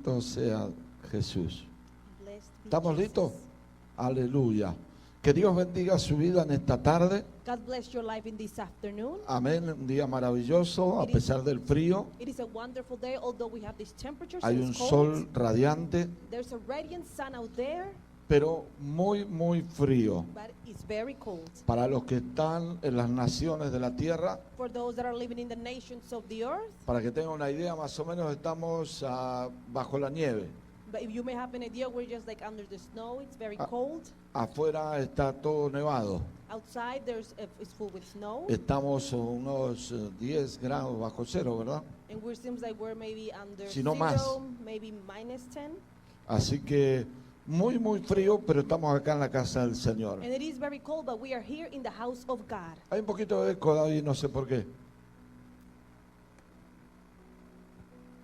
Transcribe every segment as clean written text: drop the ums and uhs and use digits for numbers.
Bendito sea Jesús. Blessed be ¿Estamos Jesus. listos? Aleluya. Que Dios bendiga su vida en esta tarde. God bless your life in this afternoon. Amén. Un día maravilloso a pesar del frío. It is a wonderful day, although we have these temperatures Hay and un it's cold. sol radiante, There's a radiant sun out there, pero muy, muy frío. but it's very cold. Para los que están en las naciones de la tierra, For those that are living in the nations of the earth, para que tengan una idea, más o menos estamos bajo la nieve. but if you may have an idea, we're just like under the snow. It's very Ah. cold. Afuera está todo nevado. Outside, it's full with snow, Estamos unos 10 grados bajo cero, ¿verdad? and it seems like we're maybe under Si no zero, más. maybe -10. Así que muy, muy frío, pero estamos acá en la casa del Señor. And it is very cold, but we are here in the house of God. Hay un poquito de eco ahí, no sé por qué.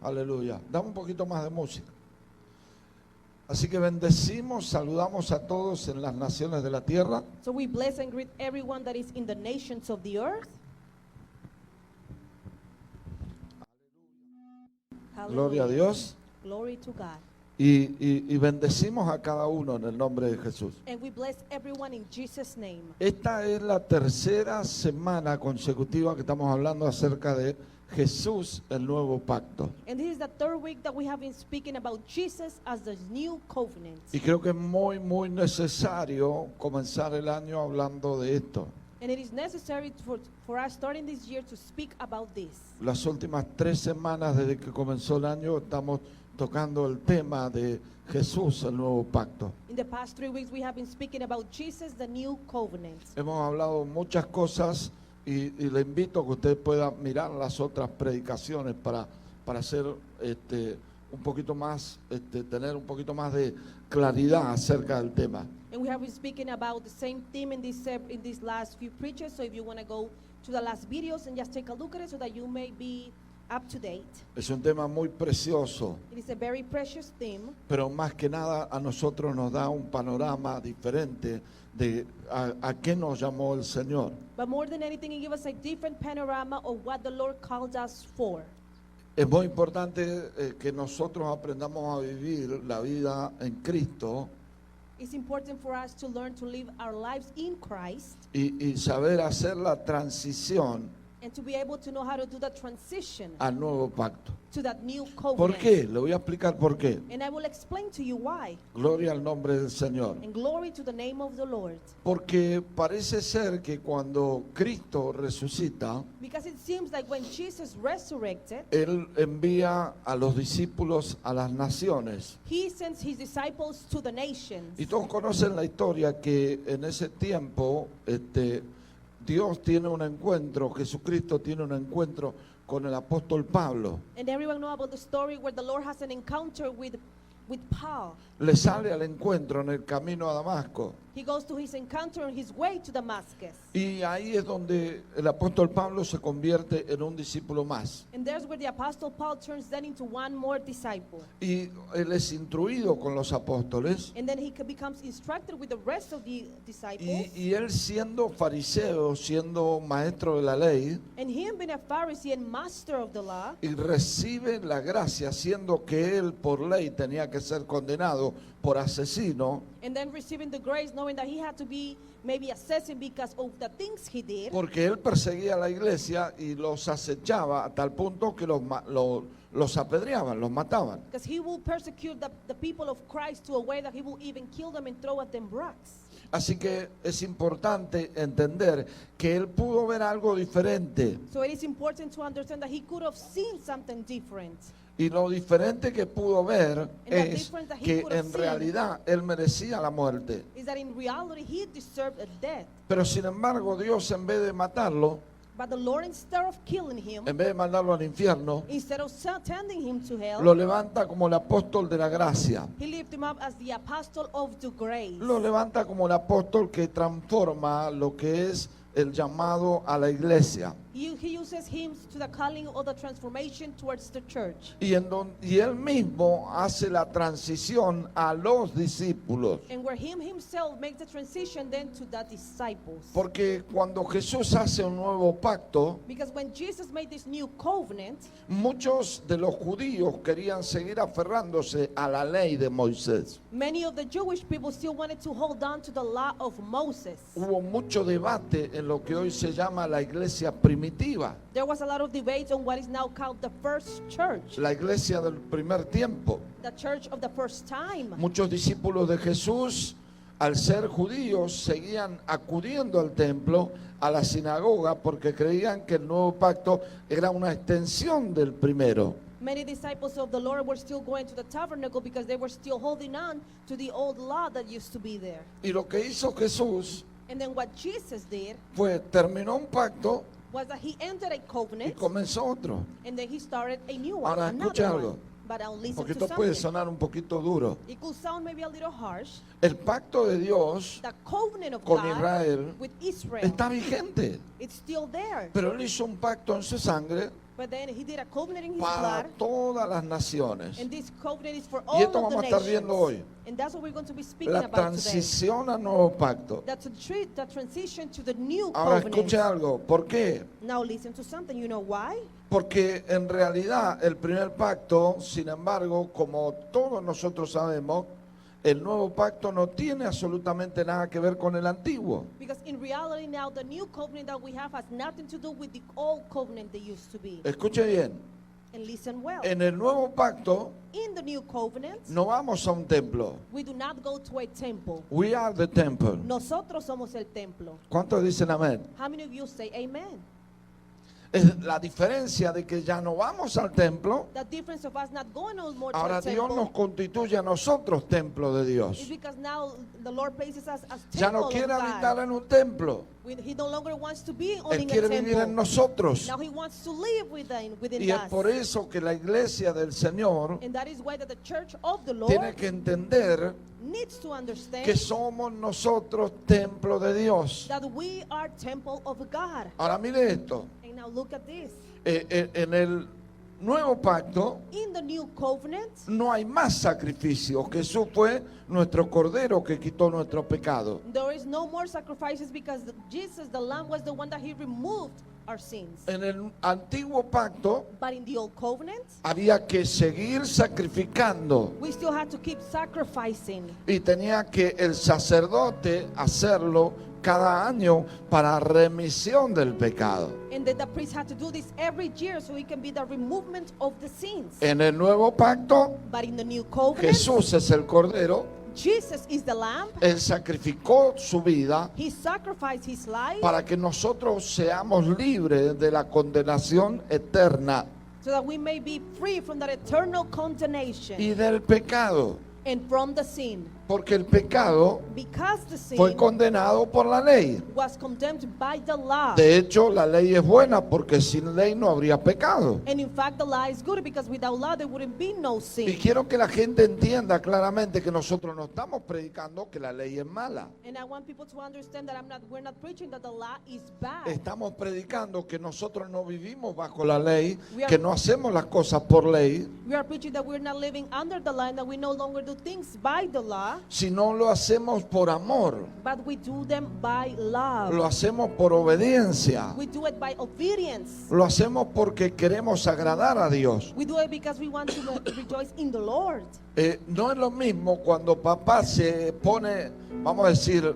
Aleluya. Dame un poquito más de música. Así que bendecimos, saludamos a todos en las naciones de la tierra. So we bless and greet everyone that is in the nations of the earth. Gloria a Hallelujah. Dios. Glory to God. Y bendecimos a cada uno en el nombre de Jesús. And we bless everyone in Jesus' name. Esta es la tercera semana consecutiva que estamos hablando acerca de Jesús, el nuevo pacto. And this is the third week that we have been speaking about Jesus as the new covenant. Y creo que es muy, muy necesario comenzar el año hablando de esto. And it is necessary for us starting this year to speak about this. Las últimas 3 semanas desde que comenzó el año estamos tocando el tema de Jesús, el nuevo pacto. In the past 3 weeks, we have been speaking about Jesus, the new covenant. Hemos hablado muchas cosas y le invito a que usted pueda mirar las otras predicaciones para hacer un poquito más, tener un poquito más de claridad acerca del tema. And we have been speaking about the same theme in these last few preachers. So if you want to go to the last videos and just take a look at it so that you may be up to date. Es un tema muy precioso, It is a very precious theme, pero más que nada a nosotros nos da un panorama diferente de a qué nos llamó el Señor. but more than anything, it gives us a different panorama of what the Lord called us for. Es muy importante que nosotros aprendamos a vivir la vida en Cristo It's important for us to learn to live our lives in Christ y saber hacer la transición and to be able to know how to do the transition al nuevo pacto. to that new ¿Por covenant. qué? Le voy a explicar por qué. And I will explain to you why. Gloria al nombre del Señor. And glory to the name of the Lord. Porque parece ser que cuando Cristo resucita, Because it seems like when Jesus resurrected, Él envía a los discípulos a las naciones. He sends His disciples to the nations. Y todos conocen la historia que en ese tiempo Dios tiene un encuentro, Jesucristo tiene un encuentro con el apóstol Pablo. And everyone know about the story where the Lord has an encounter with Paul. Le sale al encuentro en el camino a Damasco. He goes to his encounter on his way to Damascus. Y ahí es donde el apóstol Pablo se convierte en un discípulo más. And there's where the Apostle Paul turns then into one more disciple. Y él es instruido con los apóstoles. And then he becomes instructed with the rest of the disciples. Y él siendo fariseo, siendo maestro de la ley, And him being a Pharisee and master of the law, y recibe la gracia, siendo que él por ley tenía que ser condenado por asesino, and then receiving the grace, knowing that he had to be maybe assessing because of the things he did. porque él perseguía a la iglesia y los acechaba a tal punto que los apedreaban, los mataban. Because he will persecute the people of Christ to a way that he will even kill them and throw at them rocks. Así que es importante entender que él pudo ver algo diferente. So it is important to understand that he could have seen something different. Y lo diferente que pudo ver the es difference that he que could have en seen realidad él merecía la muerte. Is that in reality he deserved a death. Pero sin embargo Dios, en vez de matarlo, But the Lord, instead of killing him, en vez de mandarlo al infierno, instead of sending him to hell, lo levanta como el apóstol de la gracia. he lifted him up as the apostle of the grace. Lo levanta como el apóstol que transforma lo que es el llamado a la iglesia. He uses hymns to the calling or the transformation towards the church. y él mismo hace la transición a los discípulos. And where him himself makes the transition then to the disciples. Porque cuando Jesús hace un nuevo pacto, Because when Jesus made this new covenant, muchos de los judíos querían seguir aferrándose a la ley de Moisés. many of the Jewish people still wanted to hold on to the law of Moses. Hubo mucho debate en lo que hoy se llama la iglesia primitiva, There was a lot of debate on what is now called the first church, la iglesia del primer tiempo. the church of the first time. Muchos discípulos de Jesús, al ser judíos, seguían acudiendo al templo, a la sinagoga, porque creían que el nuevo pacto era una extensión del primero. Many disciples of the Lord were still going to the tabernacle because they were still holding on to the old law that used to be there. Y lo que hizo Jesús And then what Jesus did fue, terminó un pacto was that he entered a y covenant comenzó otro. and then he started a new one, Ahora, another escucha one. algo. But I'll listen Porque to esto puede something. sonar un poquito duro. It could sound maybe a little harsh. El pacto de Dios The covenant of con God Israel with Israel, está vigente, it's still there. pero él hizo un pacto en su sangre But then he did a covenant in his para blood, todas las naciones. and this covenant is for Y all esto of the vamos a estar nations. viendo hoy. And that's what we're going to be speaking La about today. transición al nuevo pacto. That's the transition to the new Ahora covenant. escuche algo, ¿por qué? Now listen to something. You know why? Porque en realidad el primer pacto, sin embargo, como todos nosotros sabemos, el nuevo pacto no tiene absolutamente nada que ver con el antiguo. Because in reality now the new covenant that we have has nothing to do with the old covenant that used to be. Escuche bien, And listen well. en el nuevo pacto In the new covenant, no vamos a un templo. we do not go to a temple. We are the temple. Nosotros somos el templo. ¿Cuántos dicen amén? How many of you say amen? Es la diferencia de que ya no vamos al templo. The difference of us not going no more to Ahora a Dios temple nos constituye a nosotros templo de is Dios. because now the Lord places us as Ya temple no quiere of habitar God. en un templo. He no longer wants to be Él only in a quiere vivir en temple. nosotros. Now he wants to live within Y es us. por eso que la iglesia del Señor And that is why that the church of the tiene Lord que entender needs to understand que somos nosotros templo de Dios. that we are temple of God. Ahora mire esto, And now look at this. En el nuevo pacto In the new covenant, no hay más sacrificio. Jesús fue nuestro cordero que quitó nuestro pecado. there is no more sacrifices because Jesus, the Lamb, was the one that he removed our sins. En el antiguo pacto But in the old covenant, había que seguir sacrificando we still had to keep sacrificing. y tenía que el sacerdote hacerlo cada año para remisión del pecado. And then the priest had to do this every year so it can be the removement of the sins. En el nuevo pacto, But in the new covenant, Jesús es el cordero. Jesus is the Lamb. Él sacrificó su vida He sacrificed his life para que nosotros seamos libres de la condenación eterna so that we may be free from that eternal condemnation y del pecado. and from the sin. Porque el pecado Because the fue sin condenado por la ley. was condemned by the law. De hecho, la ley es buena porque sin ley no habría pecado. And in fact, the law is good because without law there wouldn't be no Y sin. quiero que la gente entienda claramente que nosotros no estamos predicando que la ley es mala. And I want people to understand that we're not preaching that the law is bad. Estamos predicando que nosotros no vivimos bajo la ley, We are- que no hacemos las cosas por ley, We are preaching that we're not living under the law and that we no longer do things by the law, sino lo hacemos por amor, but we do them by love. lo hacemos por obediencia, We do it by obedience. lo hacemos porque queremos agradar a Dios. We do it because we want to rejoice in the Lord. No es lo mismo cuando papá se pone, vamos a decir,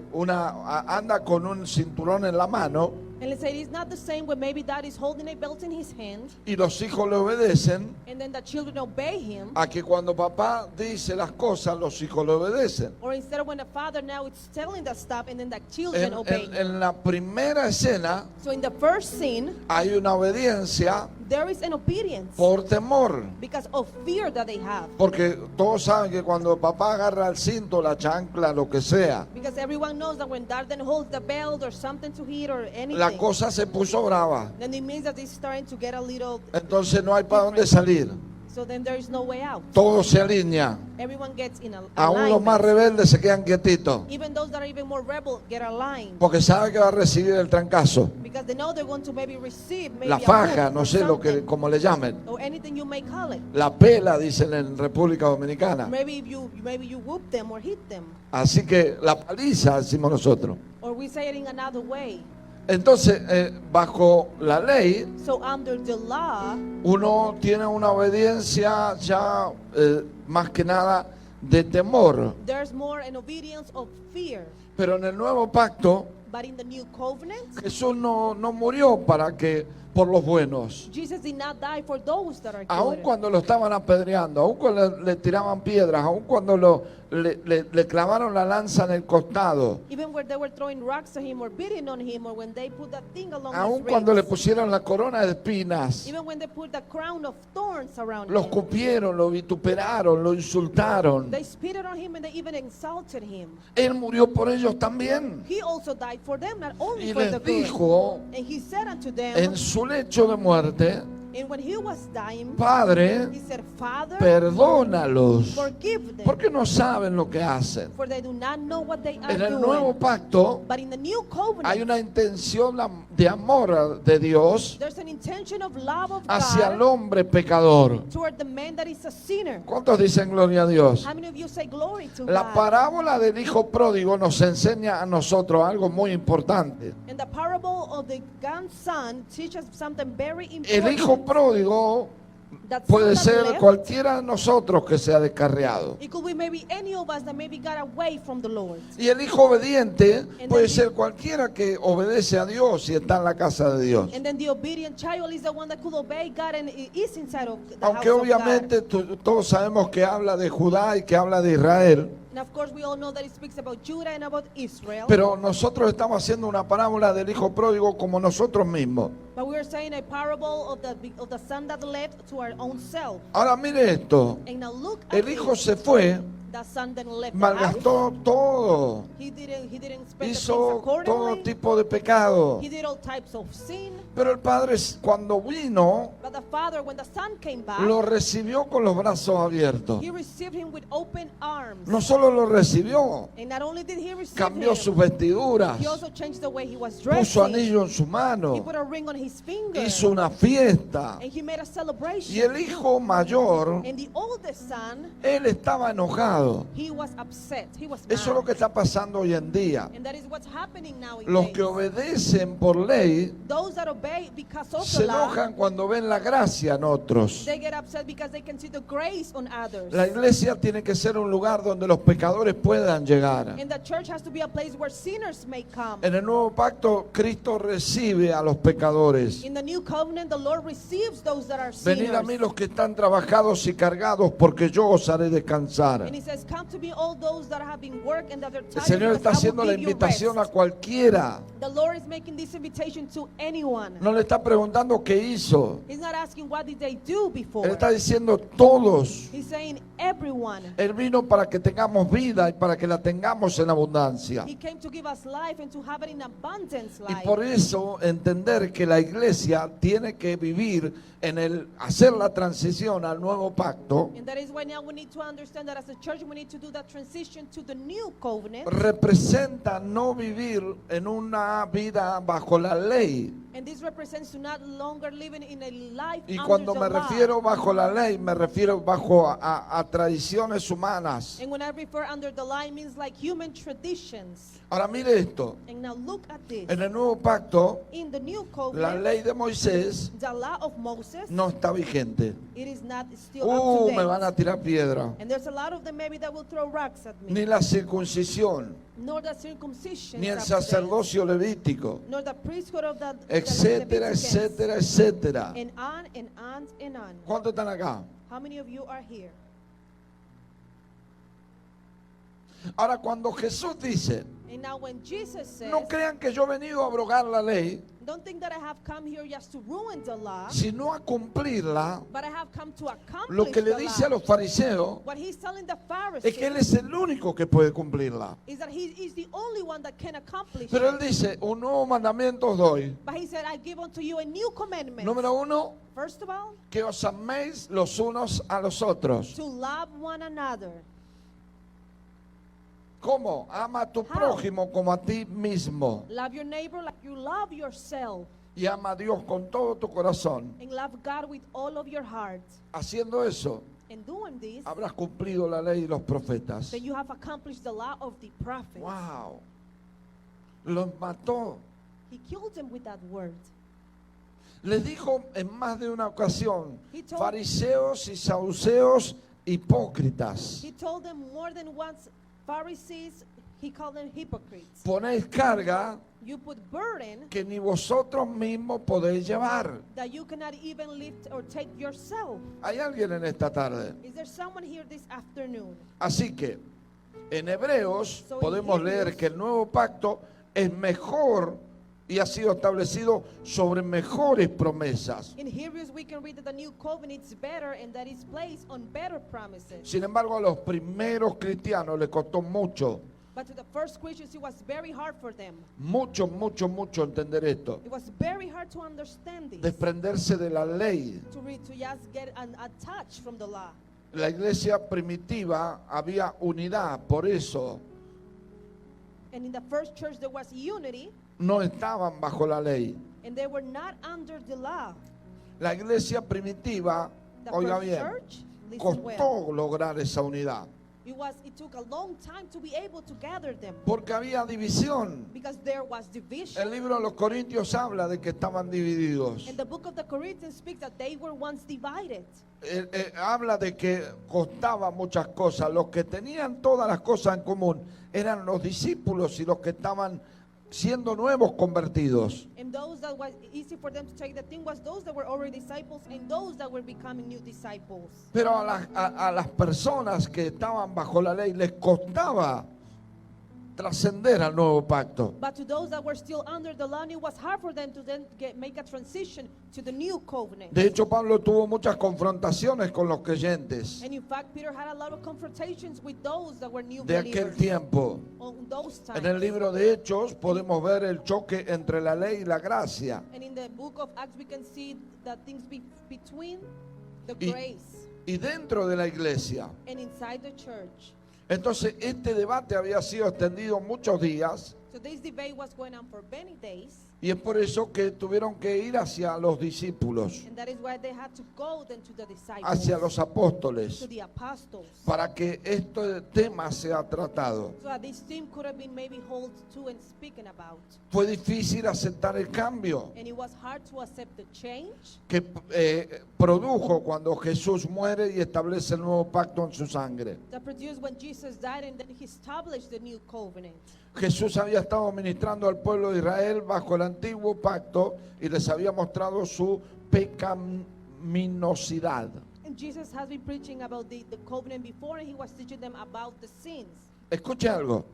anda con un cinturón en la mano And let's say it's not the same when maybe dad is holding a belt in his hand y los hijos le obedecen, and then the children obey him. a que cuando papá dice las cosas, los hijos le obedecen. Or instead of when the father now is telling the stop and then the children obey him. En la primera escena So in the first scene, hay una obediencia there is an obedience por temor. because of fear that they have. Porque todos saben que cuando papá agarra el cinto, la chancla, lo que sea, Because everyone knows that when dad then holds the belt or something to eat or la anything, cosa se puso brava. then it means that it's starting to get a little. Entonces no hay para dónde salir. So then there is no way out. Todo se alinea. Everyone gets in Aún los más alignment. rebeldes se quedan quietitos. Even those that are even more rebel get aligned. Porque sabe que va a recibir el trancazo. Because they know they're going to maybe receive maybe La a faja, whoop no or sé lo que, something, como le llamen. or anything you may call it. La pela, dicen en República Dominicana. Maybe if you whoop them or hit them, Así que la paliza, decimos nosotros. or we say it in another way. Entonces, bajo la ley, So under the law, uno tiene una obediencia ya más que nada de temor. there's more an obedience of fear. Pero en el nuevo pacto, But in the new covenant, Jesús no murió para que por los buenos. Jesus did not die for those that are Aun good. cuando lo estaban apedreando, aun cuando le tiraban piedras, aun cuando le clavaron la lanza en el costado, Even when they were throwing rocks at him or beating on him, or when they put that thing along aun his cuando le ribs, pusieron la corona de espinas, even when they put the crown of thorns around lo him, escupieron, lo vituperaron, lo insultaron. they spitted on him and they even insulted him. Él murió por ellos también. He also died for them, not only Y for les the good. dijo And he said unto them, en su lecho de muerte, and when he was dying, Padre, he said, Father, perdónalos, forgive them, porque no saben lo que hacen. for they do not know what they are En el doing. nuevo pacto But in the new covenant, hay una intención de amor de Dios there's an intention of love of hacia el God hombre pecador. toward the man that is a sinner. ¿Cuántos dicen gloria a Dios? How many of you say glory to La God? parábola del hijo pródigo nos enseña a nosotros algo muy importante. And the parable of the grandson teaches something very El hijo important. pródigo That puede son that ser left, cualquiera de nosotros que sea descarriado. it could be maybe any of us that maybe got away from the Lord. Y el hijo obediente puede then ser cualquiera que obedece a Dios y está en la casa de Dios. And then the obedient child is the one that could obey God and is inside of the Aunque house of obviamente God. todos sabemos que habla de Judá y que habla de Israel, And of course we all know that it speaks about Judah and about Israel. pero nosotros estamos haciendo una parábola del hijo pródigo como nosotros mismos. But we are saying a parable of the son that left to our own self. Ahora mire esto, And now look at el hijo this. se fue, The son then left the house. malgastó todo, He didn't spend the things hizo todo accordingly. tipo de pecado. He did all types of sin. Pero el padre cuando vino But the father, when the son came back, lo recibió con los brazos abiertos. he received him with open arms. No solo lo recibió, And not only did he receive cambió him, sus vestiduras, he also changed the way he was puso dressing. anillo en su He mano, put a ring on his finger. hizo una fiesta. And he made a celebration. Y el hijo mayor, And the oldest son, él estaba enojado. he was upset. He was mad. Eso es lo que está pasando hoy en día. And that is what's happening now in Los days. que obedecen por ley Those that obey because of se the law, enojan cuando ven la gracia en otros. they get upset because they can see the grace on others. La iglesia tiene que ser un lugar donde los pecadores puedan llegar. And the church has to be a place where sinners may come. En el nuevo pacto, Cristo recibe a los pecadores. In the new covenant, the Lord receives those that are Venid a mí sinners. los que están trabajados y cargados, porque yo os haré descansar. And he says, come to me all those that have been worked and that are El tired, Señor está because I haciendo will la give you invitación a rest. cualquiera. The Lord is making this invitation to anyone. No le está preguntando qué hizo. He's not asking what did they do before. Él está diciendo todos. He's saying everyone. Él vino para que tengamos vida y para que la tengamos en abundancia. He came to give us life and to have it in abundance Y life. por eso entender que la iglesia tiene que vivir en el hacer la transición al nuevo pacto And that is why now we need to understand that as a church we need to do that transition to the new covenant. representa no vivir en una vida bajo la ley. And this represents to not longer living in a life Y under cuando the me law. refiero bajo la ley, me refiero bajo a tradiciones humanas. And when I refer under the law, it means like human traditions. Ahora mire esto, And now look at this. en el nuevo pacto, In the new la covenant, ley de Moisés the law of Moses, no está vigente. it is not still up to Me van a date. tirar piedra. And there's a lot of them maybe that will throw rocks at me. Ni la circuncisión, Nor the circumcision, ni el sacerdocio levítico, nor the priesthood of the etcétera, Leviticus. etcétera, etcétera. And on and on and on. ¿Cuántos están acá? How many of you are here? Ahora, cuando Jesús dice, And now when Jesus says, no crean que yo he venido a abrogar la ley, don't think that I have come here just to ruin the law, sino a cumplirla, but I have come to accomplish lo que le the dice a law. los fariseos What he's telling the es que Él Pharisees es el único que puede cumplirla. is that he is the only one that can accomplish Pero Él it. dice, un nuevo mandamiento os doy. But he said, I give unto you a new commandment. Número uno, First of all, que os améis los unos a los otros. to love one another. ¿Cómo? Ama a tu prójimo como a ti mismo. Love your neighbor like you love yourself. Y ama a Dios con todo tu corazón. And love God with all of your heart. Haciendo eso, And doing this, habrás cumplido la ley y los profetas. then you have accomplished the law of the prophets. Wow. Los mató. He killed them with that word. Les dijo en más de una ocasión, He told- fariseos y saduceos hipócritas, He told them more than once, Pharisees, he called them hypocrites. ponéis carga You put burden que ni vosotros mismos podéis llevar. that you cannot even lift or take yourself. ¿Hay alguien en esta tarde? Is there someone here this afternoon? Así que en Hebreos So in podemos leer Hebrews- que el nuevo pacto es mejor y ha sido establecido sobre mejores promesas. In Hebrews, we can read that the new covenant is better and that is placed on better promises. Sin embargo, a los primeros cristianos les costó mucho, But to the first Christians, it was very hard for them. mucho entender esto. It was very hard to understand this. Desprenderse de la ley. To just get a touch from the law. La iglesia primitiva había unidad, por eso And in the first church, there was unity, no estaban bajo la ley. and they were not under the law. La iglesia primitiva, The oiga first bien, church, listen well, costó lograr esa unidad, it took a long time to be able to gather them porque había división. because there was division. El libro de los Corintios habla de que estaban divididos. And the book of the Corinthians speaks that they were once divided. Habla de que costaba muchas cosas. Los que tenían todas las cosas en común eran los discípulos y los que estaban siendo nuevos convertidos. And those that was easy for them to take the thing was those that were already disciples and those that were becoming new disciples. Pero a las personas que estaban bajo la ley les costaba trascender al nuevo pacto. But to those that were still under the law, it was hard for them to then make a transition to the new covenant. De hecho, Pablo tuvo muchas confrontaciones con los creyentes And in fact, Peter had a lot of confrontations with those that were new de aquel believers tiempo. on those times. En el libro de Hechos podemos ver el choque entre la ley y la gracia. And in the book of Acts, we can see that things between the Y- grace Y dentro de la iglesia. and inside the church. Entonces, este debate había sido extendido muchos días So this debate was going on for many days, y es por eso que tuvieron que ir hacia los discípulos, and that is why they had to go then to the disciples, hacia los apóstoles, to the apostles, para que este tema sea tratado. so that this team could have been maybe held to and speaken about. Fue difícil aceptar el cambio And it was hard to accept the change que produjo cuando Jesús muere y establece el nuevo pacto en su sangre. that produced when Jesus died and then he established the new covenant. Jesús había estado ministrando al pueblo de Israel bajo el antiguo pacto y les había mostrado su pecaminosidad. And Jesus has been preaching about the covenant before, and he was teaching them about the sins. Escuche algo.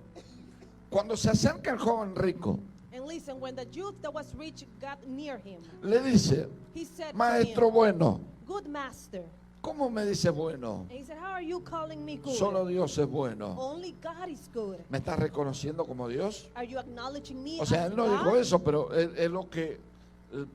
Cuando se acerca el joven rico, And listen, when the youth that was rich got near him, le dice, he said maestro to him, bueno. good master. ¿Cómo me dice bueno? And he said, how are you calling me good? Solo Dios es bueno. Only God is good. ¿Me estás reconociendo como Dios? Are you acknowledging me O sea, as él no God? dijo eso, pero es lo que,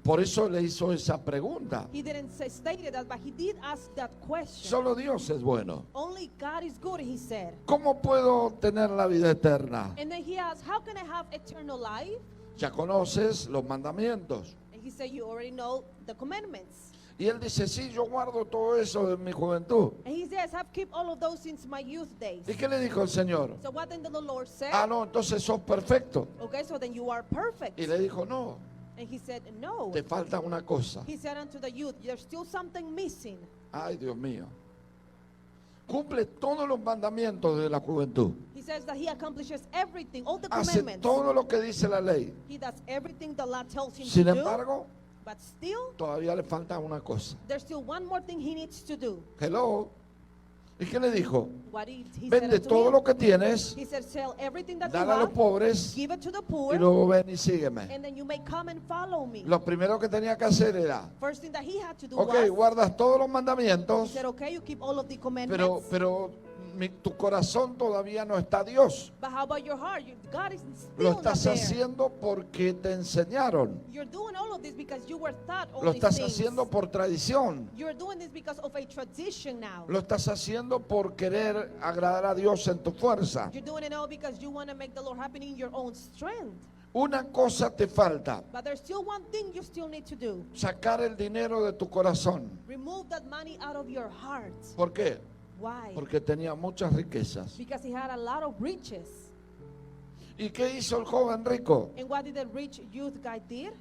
por eso le hizo esa pregunta. He didn't say stated that, but he did ask that question. Solo Dios es bueno. Only God is good, he said. ¿Cómo puedo tener la vida eterna? And then he asked, how can I have eternal life? Ya conoces los mandamientos. And he said, you already know the commandments. Y él dice, sí, yo guardo todo eso de mi juventud. And he says, I've kept all of those since my youth days. ¿Y qué le dijo el Señor? So what then did the Lord say? Ah, no, entonces sos perfecto. Okay, so then you are perfect. Y le dijo, no, And he said, no. te falta una cosa. He said unto the youth, there's still something missing. Ay, Dios mío. Cumple todos los mandamientos de la juventud. He says that he accomplishes everything, all the Hace commandments. todo lo que dice la ley. He does everything the law tells him Sin to do. embargo, But still, todavía le falta una cosa. there's still one more thing he needs to do. Hello. ¿Y qué le dijo? What he said Vende unto todo him, lo que tienes, he said, sell everything that you dale a los have, pobres give it to the y poor, luego ven y sígueme. and then you may come and follow me. Lo primero que tenía que hacer era, First thing that he had to do ok, was, guardas todos los he mandamientos, said, okay, you keep all of the commandments, pero tu corazón todavía no está a Dios. but how about your heart? God is Lo still not estás there. haciendo porque te enseñaron. You're doing all of this because you were taught all Lo these estás things. haciendo por tradición. You're doing this because of a tradition now. Lo estás haciendo por querer agradar a Dios en tu fuerza. You're doing it all because you want to make the Lord happen in your own strength. Una cosa te falta, But there's still one thing you still need to do. sacar el dinero de tu corazón. Remove that money out of your heart. ¿Por qué? Why? Porque tenía muchas riquezas. Because he had a lot of riches. ¿Y qué hizo el joven rico? And what did the rich youth guy did?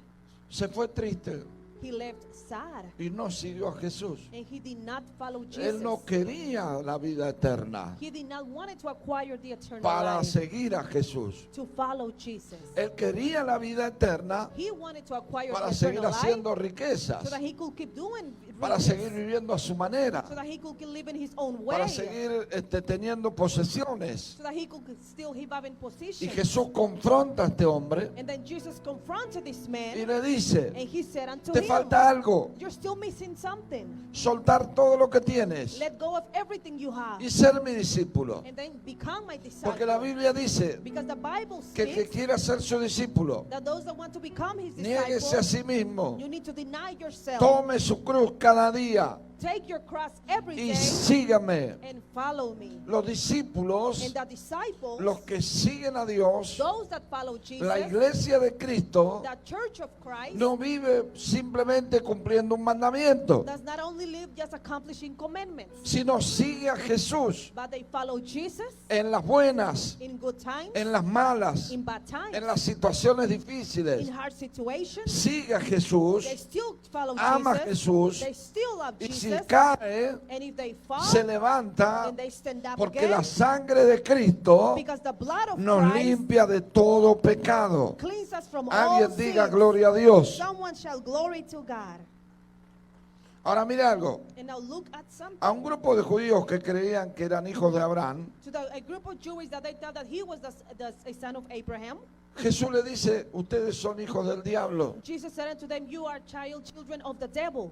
Se fue triste He left sad. y no siguió a Jesús. And he did not follow Jesus. Él no quería la vida eterna He did not want to acquire the eternal para life seguir a Jesús. to follow Jesus. Él quería la vida eterna He wanted to acquire para the seguir eternal life haciendo riquezas, so that he could keep doing para riches, seguir viviendo a su manera, so that he could live in his own way, para seguir teniendo posesiones. so that he could still have in Y position. Jesús confronta a este hombre And then Jesus confronted this y man, le dice, and he said unto te him, falta algo, you're still missing something. soltar todo lo que tienes Let go of everything you have y ser mi discípulo. and then become my disciple. Porque la Biblia dice Because the Bible que el que speaks quiera ser su discípulo, that those that want to become his niéguese a disciples, sí mismo, you need to deny yourself, tome su cruz cada día take your cross every y day sígame. and follow me. Los discípulos, And the disciples, los que siguen a Dios, those that follow Jesus, la iglesia de Cristo, the church of Christ, no vive simplemente cumpliendo un mandamiento, does not only live just accomplishing commandments, sino sigue a Jesús but they follow Jesus en las buenas, in good times, en las malas, in bad times, en las situaciones in difíciles. hard situations. Sigue a Jesús, They still follow ama a Jesus. Jesús, They still love y si Jesus. cae, And if they fall, se levanta, then they stand up porque again. la sangre de Cristo Because the blood of nos Christ limpia de todo pecado. cleans us from all Alguien diga sins. gloria a Dios. Someone shall glory to God. Ahora mire algo. And now look at something. A un grupo de judíos que creían que eran hijos de Abraham, A group of Jews that they thought that he was a son of Abraham. Jesús le dice, ustedes son hijos del diablo. Jesus said unto them, you are children of the devil.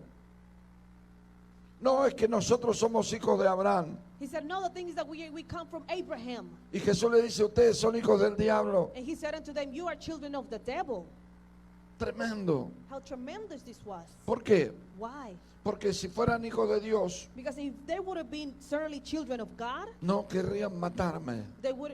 No, es que nosotros somos hijos de Abraham. He said, no, the thing is that we come from Abraham. Y Jesús le dice, ustedes son hijos del diablo. And he said unto them, you are children of the devil. Tremendo. How tremendous this was. ¿Por qué? Why? Porque si fueran hijos de Dios, Because if they would have been certainly children of God, no querrían matarme.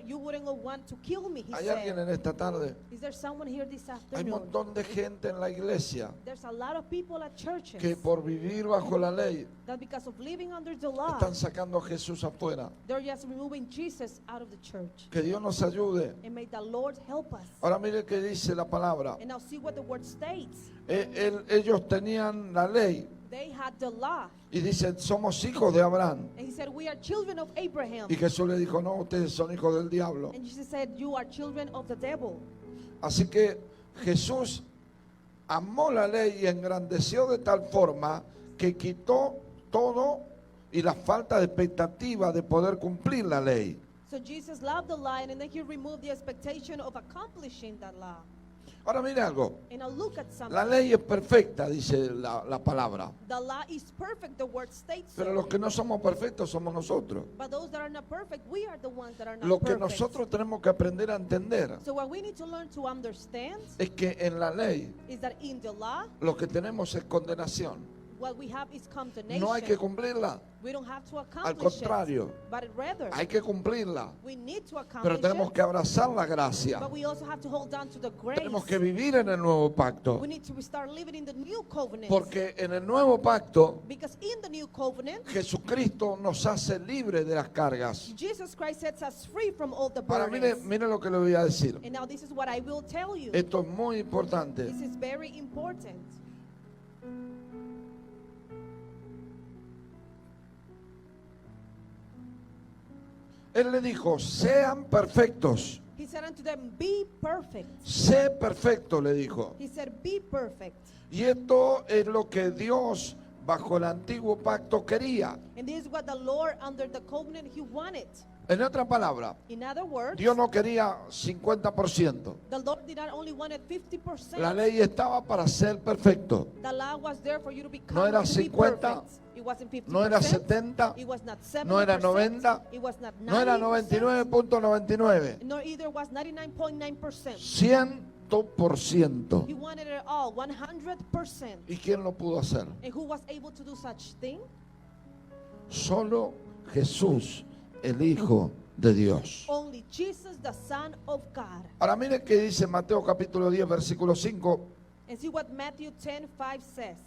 you wouldn't want to kill me, he Hay alguien said. en esta tarde. Is there someone here this Hay un afternoon? montón de gente en la iglesia There's a lot of people at churches que por vivir bajo la ley that because of living under the law, están sacando a Jesús afuera. they're just removing Jesus out of the church. Que Dios nos ayude. And may the Lord help us. Ahora mire qué dice la palabra. And now see what the word states. Ellos tenían la ley They had the law. y dicen, somos hijos de Abraham. And he said, we are children of Abraham. Y Jesús le dijo, no, ustedes son hijos del diablo. And Jesus said, you are children of the devil. Así que Jesús amó la ley y engrandeció de tal forma que quitó todo y la falta de expectativa de poder cumplir la ley. So Jesus loved the law, and then he removed the expectation of accomplishing that law. Ahora mire algo, And now look at something. la ley es perfecta, dice la palabra, The law is perfect, the word states pero so. los que no somos perfectos somos nosotros. But those that are not perfect, we are the ones that are not Lo que perfect. nosotros tenemos que aprender a entender So what we need to learn to understand es que en la ley is that in the law, lo que tenemos es condenación. what we have is condemnation. No hay que cumplirla, We don't have to al accomplish contrario, it, but rather hay que cumplirla, we need to accomplish pero tenemos it, que abrazar la gracia. but we also have to hold on to the grace. Tenemos que vivir en el nuevo pacto, We need to start living in the new covenant. porque en el nuevo pacto Because in the new covenant, Jesucristo nos hace libres de las cargas. Jesus Christ sets us free from all the Ahora burdens. mire lo que le voy a decir. And now this is what I will tell you. Esto es muy importante. This is very important. Él le dijo, sean perfectos. He said unto them, be perfect. Sé perfecto, le dijo. He said, be perfect. Y esto es lo que Dios bajo el antiguo pacto quería. And this is what the Lord under the covenant he wanted. En otra palabra, In other words, Dios no quería 50%. the Lord did not only wanted 50%. La ley estaba para ser perfecto. The law was there for you to become No era to be 50, perfect. It wasn't 50%. No era 70, It was not 70%. no era 90, It was not 90%. no era 99.99. Nor either was 99.9%. 100%. He wanted it all, 100%. ¿Y quién lo pudo hacer? And who was able to do such thing? Solo Jesús, el Hijo de Dios. Only Jesus, the Son of God. Ahora mire que dice Mateo capítulo 10, versículo 5. And see what Matthew 10:5 says.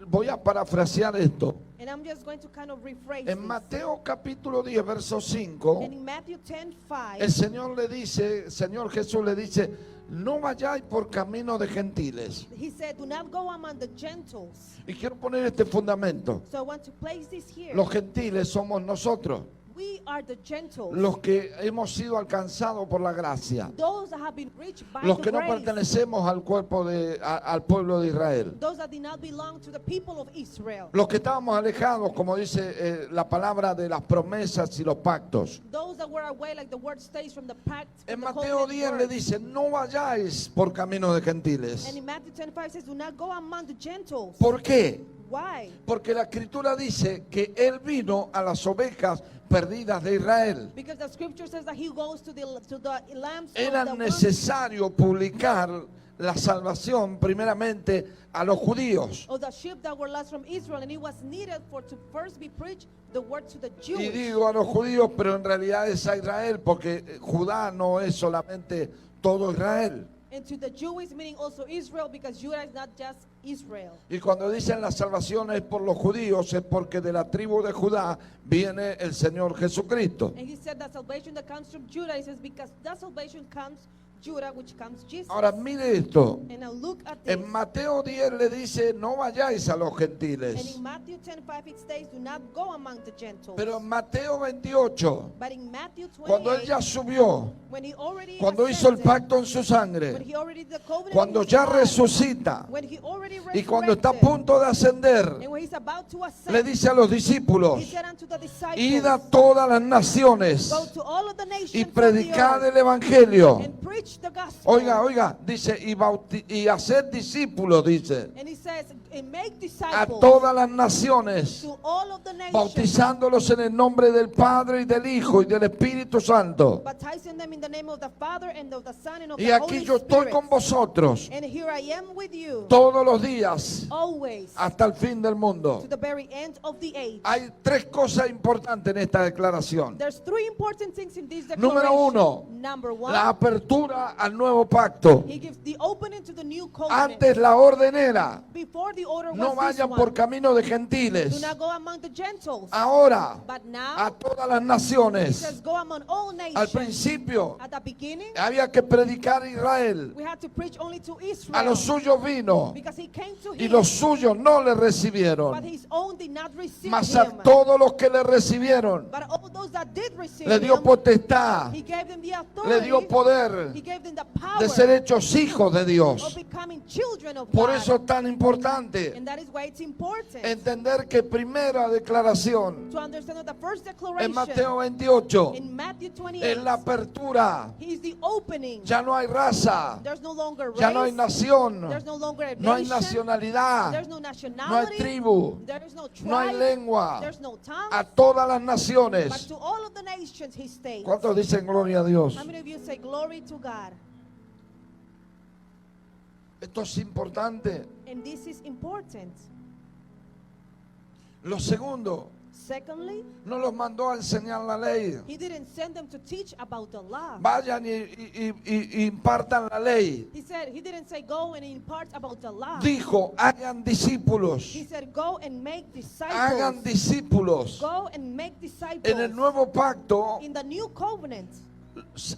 Voy a parafrasear esto. And I'm just going to kind of rephrase En this. Mateo capítulo 10, verso 5, And in Matthew 10:5, el Señor le dice, el Señor Jesús le dice, no vayáis por camino de gentiles. he said, do not go among the Gentiles. Y quiero poner este fundamento. So I want to place this here. Los gentiles somos nosotros, We are the Gentiles. los que hemos sido alcanzados por la gracia, Those that have been reached by los the que no grace. pertenecemos al cuerpo al pueblo de Israel, Those that did not belong to the people of Israel. los que estábamos alejados, como dice la palabra, de las promesas y los pactos. Those that were away, like the word stays from the pact. En from the Mateo covenant 10 le word. dice, no vayáis por camino de gentiles. And in Matthew 10:5 says, do not go among the Gentiles. ¿Por qué? Why? Porque la escritura dice que Él vino a las ovejas perdidas de Israel. Because the scripture says that he goes to the lambs Era of the necesario publicar la salvación primeramente a los judíos. of the sheep that were lost from Israel, and it was needed for to first be preached the word to the Y Jews. digo a los judíos, pero en realidad es a Israel, porque Judá no es solamente todo Israel. And to the Jewish, meaning also Israel, because Judah is not just Israel. Y cuando dicen la salvación es por los judíos, es porque de la tribu de Judá viene el Señor Jesucristo. And he said that salvation that comes from Judah, he says, because that salvation comes Judah, which comes Jesus. Ahora mire esto. And now look at this. En Mateo 10 le dice, no vayáis a los And gentiles. in Matthew 10:5 it states, do not go among the Gentiles. Pero en Mateo 28, But in Matthew cuando Él 28, ya subió, when he already cuando hizo el ascended, pacto en su when sangre, he already did the covenant cuando in his ya blood, resucita when he already y cuando está a resurrected, punto de ascender, and when he's about to ascend, le dice a los he discípulos, said unto the disciples, id a todas las naciones go to all of the nations y of the predicad earth el evangelio. and preach the gospel. Oiga, dice, y hacer discípulos, dice, And he says, and make a disciples todas las naciones, to all of the nations, bautizándolos en el nombre del Padre y del Hijo y del Espíritu Santo. baptizing them in the name of the Father and of the Son and of Y the aquí Holy yo estoy Spirit. con vosotros And here I am with you todos los días always hasta el fin del mundo. to the very end of the age. Hay tres cosas importantes en esta declaración. There's three important things in this Número declaration. uno, Number one, la apertura al nuevo pacto. he gives the opening to the new covenant. Antes la orden era, Before the order no was vayan this por one. camino de Do gentiles. not go among the Gentiles. Ahora, But a now, todas las he naciones. says, go among all Al nations. principio At the beginning, había que predicar a Israel. we had to preach only to A Israel. los suyos vino Because he came to y him, los suyos no le but recibieron. his own did not receive Mas a him. todos los que le recibieron, But all those that did receive le dio him, potestad, he gave them the le authority, dio poder he gave them the power de ser hechos hijos de of Dios. becoming children of Por God. eso es tan importante And that is why it's important entender que primera declaración to understand that the first en declaration Mateo 28 in Matthew 28 es la apertura. he is the opening. Ya no hay raza, There's no longer ya no hay race, nación, there's no longer a no hay nation, nacionalidad, there's no no hay nationality, tribu, there is no no hay tribe, lengua. there's no tongue, A todas las but naciones. to all of the nations he states. ¿Cuántos dicen gloria a Dios? How many of you say glory to God? Esto es importante. And this is important. Lo segundo, Secondly, no los mandó a enseñar la ley. he didn't send them to teach about the law. Vayan y impartan la ley. He said, he didn't say go and impart about the law. Dijo, hagan discípulos. He said, go and make Hagan disciples. discípulos. Go and make disciples. En el nuevo pacto, In the new covenant,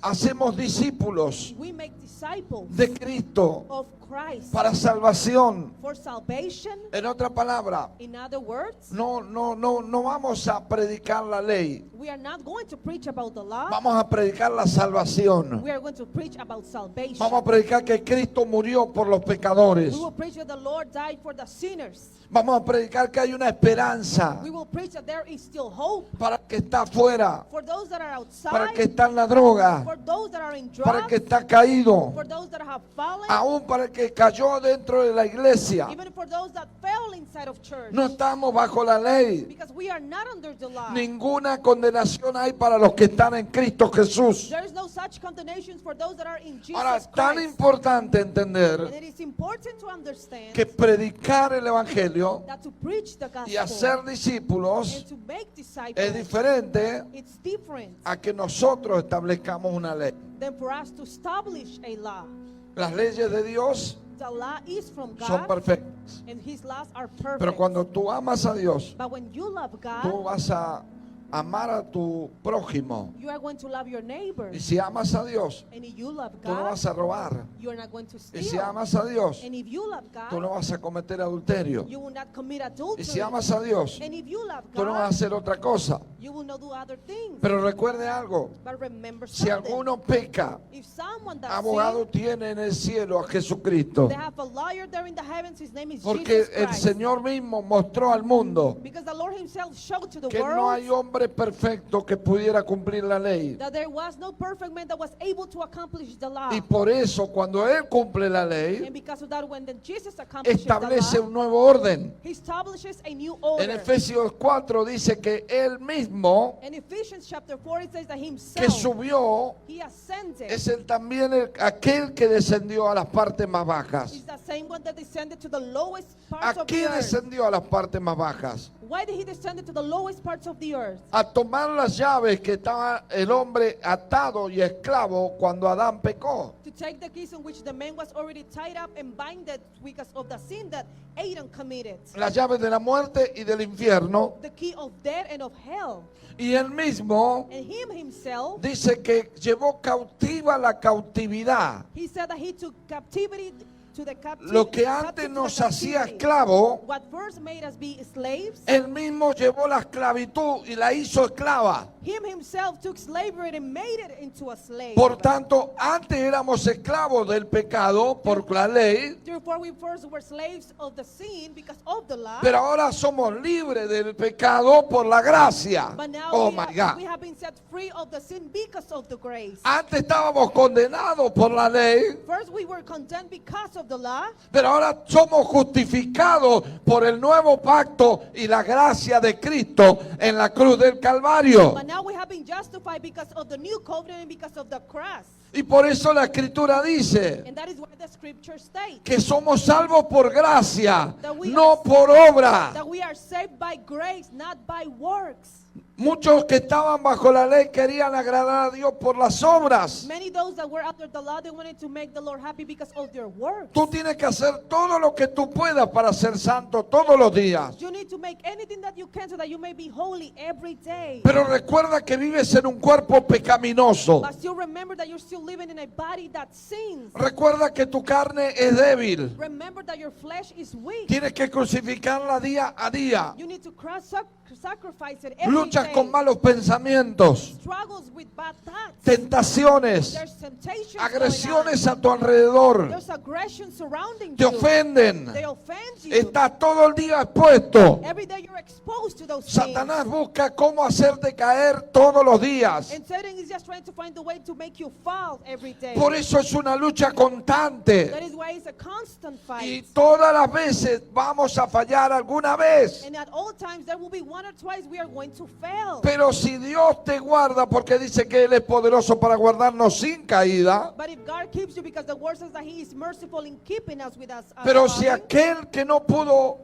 hacemos discípulos we make disciples de Cristo of Christ para salvación. for salvation. En otra palabra, In other words, no vamos a predicar la ley, we are not going to preach about the law. vamos a predicar la salvación. We are going to preach about salvation. Vamos a predicar que Cristo murió por los pecadores. We will preach that the Lord died for the sinners. Vamos a predicar que hay una esperanza We will preach that there is still hope para el que está afuera, for those that are para el que outside, está en la droga, for those that are in para el que drugs, está caído, for those that have fallen, aún para el que cayó dentro de la iglesia. even for those that fell inside of church. No estamos bajo la ley. Because we are not under the law. Ninguna condenación hay para los que están en Cristo Jesús. There is no such condemnation for those that are in Jesus Ahora, es tan Christ. importante And entender it is important to understand que predicar el Evangelio that to preach the y hacer gospel discípulos and to make es disciples, diferente it's different a que nosotros establezcamos una ley. than for us to establish a law. Las leyes de Dios The law is from son God, perfectas. and His laws are perfect. Pero cuando tú amas a Dios, But when you love tú God, vas a amar a tu prójimo. you are going to love your neighbor. Y si amas a Dios, And if you love tú no God, vas a robar. you are not going to Y si steal. amas a Dios, And if you love tú no God, vas a cometer adulterio. you will not commit Y adultery. si amas a Dios, And if you love tú no vas a God, hacer otra cosa. you will not do other things. Pero recuerde algo, But remember si something. alguno peca, If someone that abogado sins, tiene en el cielo a Jesucristo. they have a lawyer there in the heavens. His name is Porque Jesus el Christ. Señor mismo mostró al mundo Because the Lord Himself showed to the que no hay world hombre perfecto que pudiera cumplir la ley. that there was no perfect man that was able to accomplish the law. Y por eso cuando Él cumple la ley, And because of that, when then Jesus accomplishes the establece law, un nuevo orden. He establishes a new En order. Efesios 4 dice que Él mismo In Ephesians chapter 4, it says that que Himself, subió He ascended. es aquel que descendió a las partes más bajas. He's the same one that descended to the lowest parts ¿A of the qué earth. descendió a las partes más bajas? Why did He descend to the lowest parts of the earth? A tomar las llaves que estaba el hombre atado y esclavo cuando Adán pecó. To take the keys in which the man was already tied up and binded because of the sin that Adam committed. Las llaves de la muerte y del infierno. The key of death and of hell. Y él mismo And Him Himself, dice que llevó cautiva la cautividad. He said that He took captivity to the captivity. Lo que antes nos hacía esclavo, What first made us be slaves, él mismo llevó la esclavitud y la hizo esclava. Him Himself took slavery and made it into a slave. Por tanto, antes éramos esclavos del pecado por la ley, Therefore, we first were slaves of the sin because of the law. pero ahora somos libres del pecado por la gracia. But now Oh we, my we God. have been set free of the sin because of the grace. Antes estábamos condenados por la ley, First, we were condemned because of the law, pero ahora somos justificados por el nuevo pacto y la gracia de Cristo en la cruz del Calvario. but now we have been justified because of the new covenant and because of the cross. Y por eso la Escritura dice And that is why the scripture states que somos salvos por gracia, That we no are- por obra. that we are saved by grace, not by works. Muchos que estaban bajo la ley querían agradar a Dios por las obras. Many those that were under the law, they wanted to make the Lord happy because of their works. Tú tienes que hacer todo lo que tú puedas para ser santo todos los días. You need to make anything that you can so that you may be holy every day. Pero recuerda que vives en un cuerpo pecaminoso. But still remember that you're still living in a body that sins. Recuerda que tu carne es débil. Remember that your flesh is weak. Tienes que crucificarla día a día. You need to sacrifice it every Luchas day. con malos pensamientos, Struggles with bad thoughts. tentaciones, There's temptations agresiones going a tu on. alrededor. There's aggression surrounding Te you. ofenden. They offend you. Estás todo el día expuesto. Every day you're exposed to those Satanás things. busca cómo hacerte caer todos los días. And Satan is just trying to find a way to make you fall every day. Por eso es una lucha constante. That is why it's a constant Y fight. todas las veces vamos a fallar alguna vez. And at all times there will be one or twice we are going to fail. Pero si Dios te guarda, porque dice que Él es poderoso para guardarnos sin caída. But if God keeps you, because the word says that He is merciful in keeping us with us. Pero si falling. aquel que no pudo,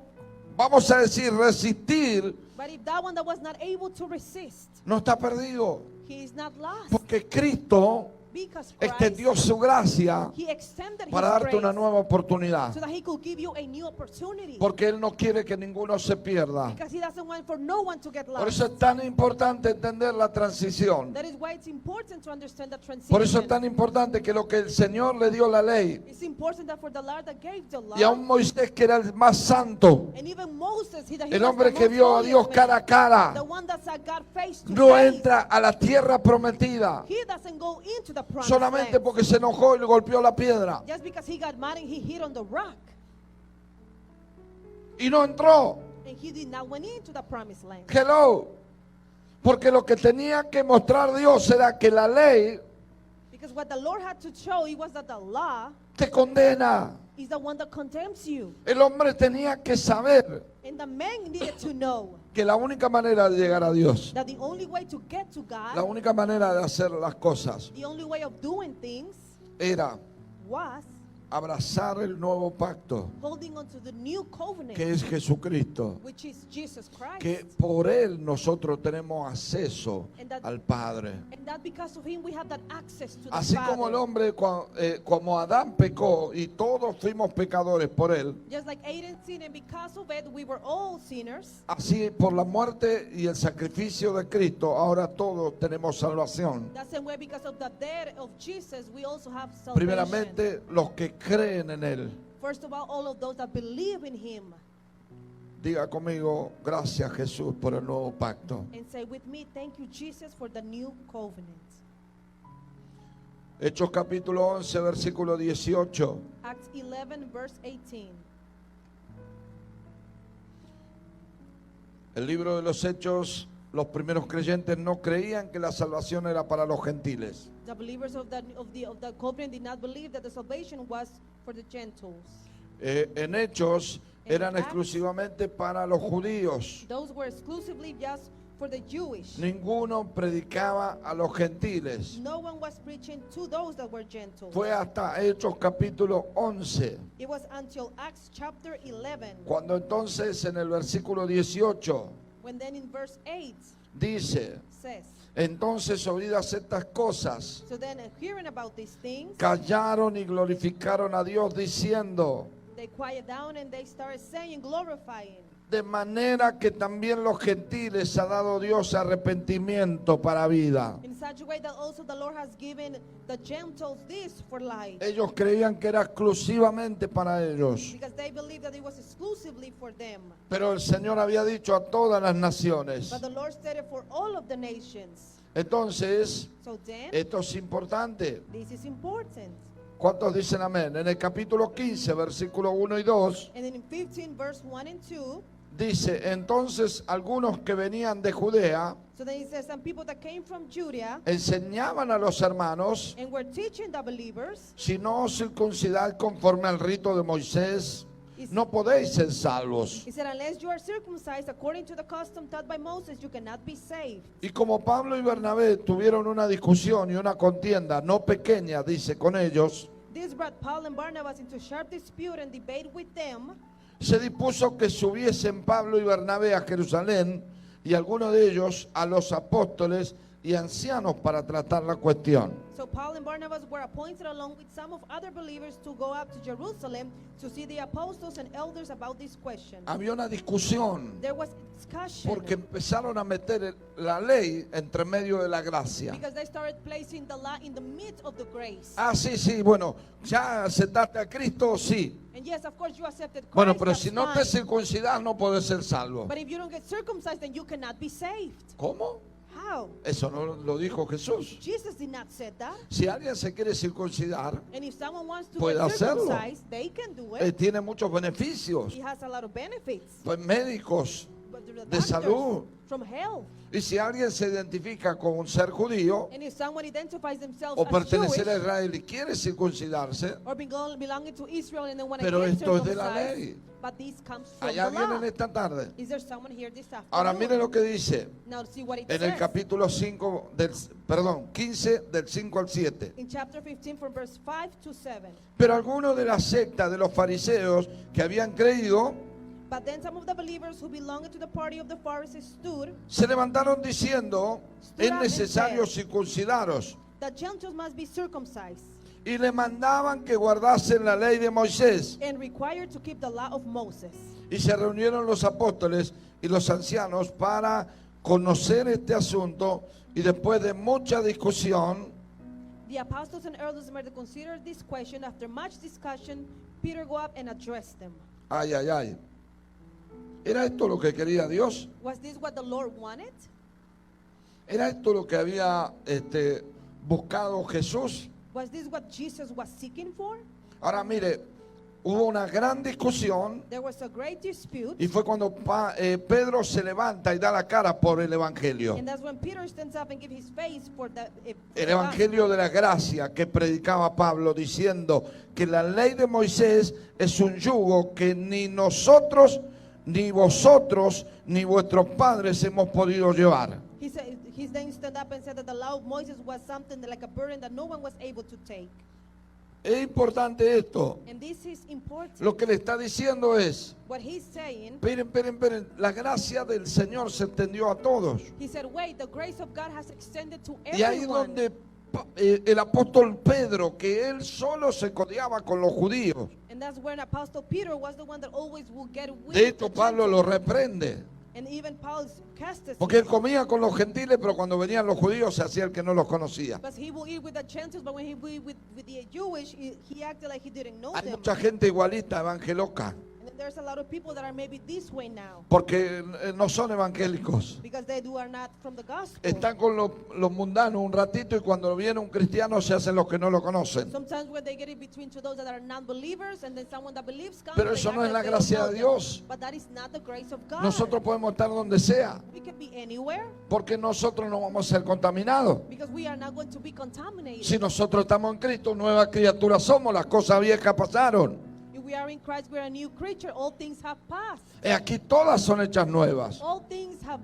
vamos a decir, resistir, But if that one that was not able to resist, no está perdido. he is not lost. Porque Cristo because Christ, extendió su gracia He extended His para darte una grace nueva oportunidad. so that He could give you a new opportunity. Porque Él no quiere que ninguno se pierda. Because He doesn't want for no one to get Por lost. eso es tan importante entender la transición. That is why it's important to understand the transition. Por eso es tan importante que lo que el Señor le dio la ley, It's important that for the Lord that gave the law, y aún Moisés, que era el más santo, and even Moses, he el was hombre the que most vio a holy Dios man, cara a cara, the one that saw God face to no face. entra a la tierra prometida He doesn't go into the promised solamente land. porque se enojó y le golpeó la piedra. Just because he got mad and he hit on the rock. Y no entró. And he did not went into the promised land. Hello. Porque lo que tenía que mostrar Dios era que la ley Because what the Lord had to show, it was that the law te condena. is the one that condemns you. El hombre tenía que saber And the man needed to know que la única manera de llegar a Dios, that the only way to get to la God, única manera de hacer las cosas, the only way of doing things era was abrazar el nuevo pacto, holding on to the new covenant, que es Jesucristo. which is Jesus Christ. Que por Él nosotros tenemos acceso And that- al Padre. And that because of him we have that access to the Así Father. como el hombre, como Adán pecó y todos fuimos pecadores por Él, Just like Adam sinned, and because of it we were all sinners. así por la muerte y el sacrificio de Cristo, ahora todos tenemos salvación. That's the way because of the death of Jesus we also have salvation. Primeramente, los que creen en Él. First of all of those that believe in him. Diga conmigo, gracias Jesús por el nuevo pacto. And say with me, thank you Jesus for the new covenant. Hechos capítulo 11, versículo 18. Acts 11 verse 18. El libro de los Hechos, los primeros creyentes no creían que la salvación era para los gentiles. The believers of the covenant did not believe that the salvation was for the Gentiles. En Hechos eran Acts, exclusivamente para los judíos. Those were exclusively just for the Jewish. Ninguno predicaba a los gentiles. No one was preaching to those that were Gentiles. Fue hasta Hechos capítulo 11, It was until Acts chapter 11 cuando entonces en el versículo 18 when then in verse 8 dice: says, entonces oídas estas cosas, so then hearing about these things, callaron y glorificaron a Dios diciendo: they quiet down and they started saying, glorifying. de manera que también los gentiles ha dado Dios arrepentimiento para vida. In such a way that also the Lord has given the Gentiles this for life. Ellos creían que era exclusivamente para ellos. Because they believed that it was exclusively for them. Pero el Señor había dicho a todas las naciones. But the Lord stated for all of the nations. Entonces, So then, esto es importante. this is important. ¿Cuántos dicen amén? En el capítulo 15, versículo 1 y 2, And then in 15 verse 1 and 2, dice: entonces algunos que venían de Judea so then it says some people that came from Judea enseñaban a los hermanos: and were teaching the believers, si no os circuncidáis conforme al rito de Moisés, no podéis ser salvos. he said, unless you are circumcised according to the custom taught by Moses, you cannot be saved. Y como Pablo y Bernabé tuvieron una discusión y una contienda no pequeña, dice, con ellos, This brought Paul and Barnabas into sharp dispute and debate with them. se dispuso que subiesen Pablo y Bernabé a Jerusalén y algunos de ellos a los apóstoles y ancianos para tratar la cuestión. So Paul and Barnabas were appointed along with some of other believers to go up to Jerusalem to see the apostles and elders about this question. Había una discusión There was discussion porque empezaron a meter la ley entre medio de la gracia. because they started placing the law in the midst of the grace. Ah, sí, sí, bueno, ¿ya aceptaste a Cristo? Sí. And yes, of course you accepted Christ. Bueno, pero that's si no te fine. circuncidas no puedes ser salvo. But if you don't get circumcised, then you cannot be saved. ¿Cómo? How? Eso no lo dijo Jesús. Jesus did not say that. Si alguien se quiere circuncidar, And if someone wants to Puede get hacerlo. circumcised, they can do it. tiene muchos beneficios, It has a lot of benefits. pues médicos. But the De doctors, salud. from health. Y si alguien se identifica con ser judío And if someone identifies themselves o as pertenecer a Jewish Israel y quiere circuncidarse, or belonging to Israel and then want to Pero get esto es de la circumcised, ley. but this comes from allá the law. vienen esta tarde. Is there someone here this afternoon? Ahora mire lo que dice Now see what it en el says. capítulo 5 15 del 5 al 7. In chapter 15 from verse 5 to 7. Pero algunos de la secta de los fariseos que habían creído But then some of the believers who belonged to the party of the Pharisees stood se levantaron diciendo: es necesario circuncidaros the Gentiles must be circumcised y le mandaban que guardasen la ley de Moisés. and required to keep the law of Moses. Y se reunieron los apóstoles y los ancianos para conocer este asunto, y después de mucha discusión, The apostles and elders made to consider this question. After much discussion, Peter go up and addressed them. ay, ay, ay, ¿era esto lo que quería Dios? Was this what the Lord wanted? ¿Era esto lo que había buscado Jesús? Was this what Jesus was seeking for? Ahora mire, hubo una gran discusión, There was a great dispute, y fue cuando Pedro se levanta y da la cara por el Evangelio. and that's when Peter stands up and gives his face for the El Evangelio de la gracia que predicaba Pablo, diciendo que la ley de Moisés es un yugo que ni nosotros, ni vosotros, ni vuestros padres hemos podido llevar. He said, he then stood up and said that the law of Moses was something like a burden that no one was able to take. Es importante esto. And this is important. Lo que le está diciendo es, What he's saying, esperen, la gracia del Señor se extendió a todos. he said, wait, the grace of God has extended to Y ahí everyone. donde el apóstol Pedro, que él solo se codeaba con los judíos. And that's when Apostle Peter was the one that always will get with De hecho, the Pablo Gentiles. lo reprende. And even Paul cast us. Porque él comía con los gentiles, pero cuando venían los judíos se hacía el que no los conocía. Because he will eat with the Gentiles, but when he will eat with the Jewish, he acted like he didn't know Hay them. mucha gente igualita, evangeloca, And there's a lot of people that are maybe this way now. porque no son evangélicos. Because they are not from the gospel. Están con los mundanos un ratito, y cuando viene un cristiano se hacen los que no lo conocen. Sometimes when they get in between to those that are non-believers and then someone that believes comes, Pero they eso act no es like la they don't gracia know de them. Dios. But that is not the grace of God. Nosotros podemos estar donde sea, We can be anywhere porque nosotros no vamos a ser contaminados. because we are not going to be contaminated. Si nosotros estamos en Cristo, nuevas criaturas somos, las cosas viejas pasaron. If we are in Christ, we are a new creature. All things have passed. Aquí todas son hechas nuevas. All things have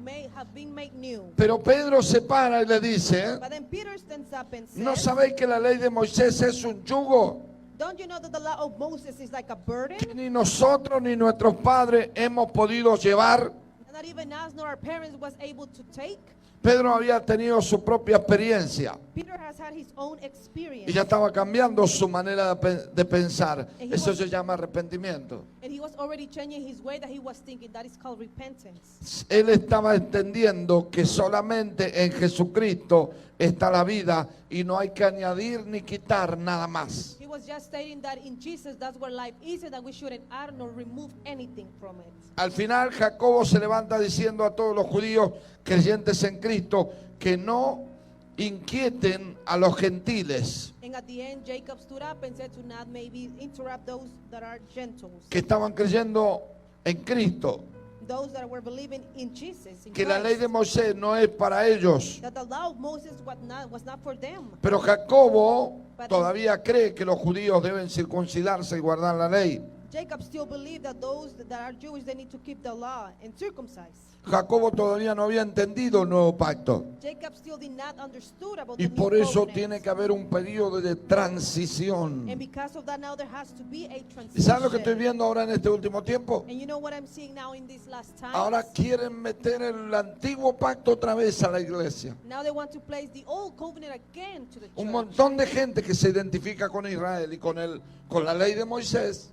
been made new. Pero Pedro se para y le dice, But then Peter stands up and says, ¿no sabéis que la ley de Moisés es un yugo don't you know that the law of Moses is like a burden? que ni nosotros ni nuestros padres hemos podido llevar? And not even us nor our parents was able to take. Pedro había tenido su propia experiencia Peter has had his own experience. y ya estaba cambiando su manera de pensar. Eso se llama arrepentimiento. And he was already changing his way that he was thinking. That is called repentance. Él estaba entendiendo que solamente en Jesucristo está la vida y no hay que añadir ni quitar nada más. He was just stating that in Jesus, that's where life is, and that we shouldn't add nor remove anything from it. Al final Jacobo se levanta diciendo a todos los judíos creyentes en Cristo que no inquieten a los gentiles And at the end, Jacob stood up and said to not maybe interrupt those that are Gentiles, que estaban creyendo en Cristo, those that were believing in Jesus, in que la ley Christ, de Moisés no es para ellos. that the law of Moses was not for them. Pero Jacobo todavía cree que los judíos deben circuncidarse y guardar la ley. Jacob still believed that those that are Jewish, they need to keep the law and circumcise. Jacobo todavía no había entendido el nuevo pacto. Jacob still did not understood about Y the por new eso covenant. tiene que haber un periodo de transición. And because of that, now there has to be a ¿Y transition. sabes lo que estoy viendo ahora en este último tiempo? And you know what I'm seeing now in these last times? Ahora quieren meter el antiguo pacto otra vez a la iglesia. Now they want to place the old covenant again to the Un church. montón de gente que se identifica con Israel y con la ley de Moisés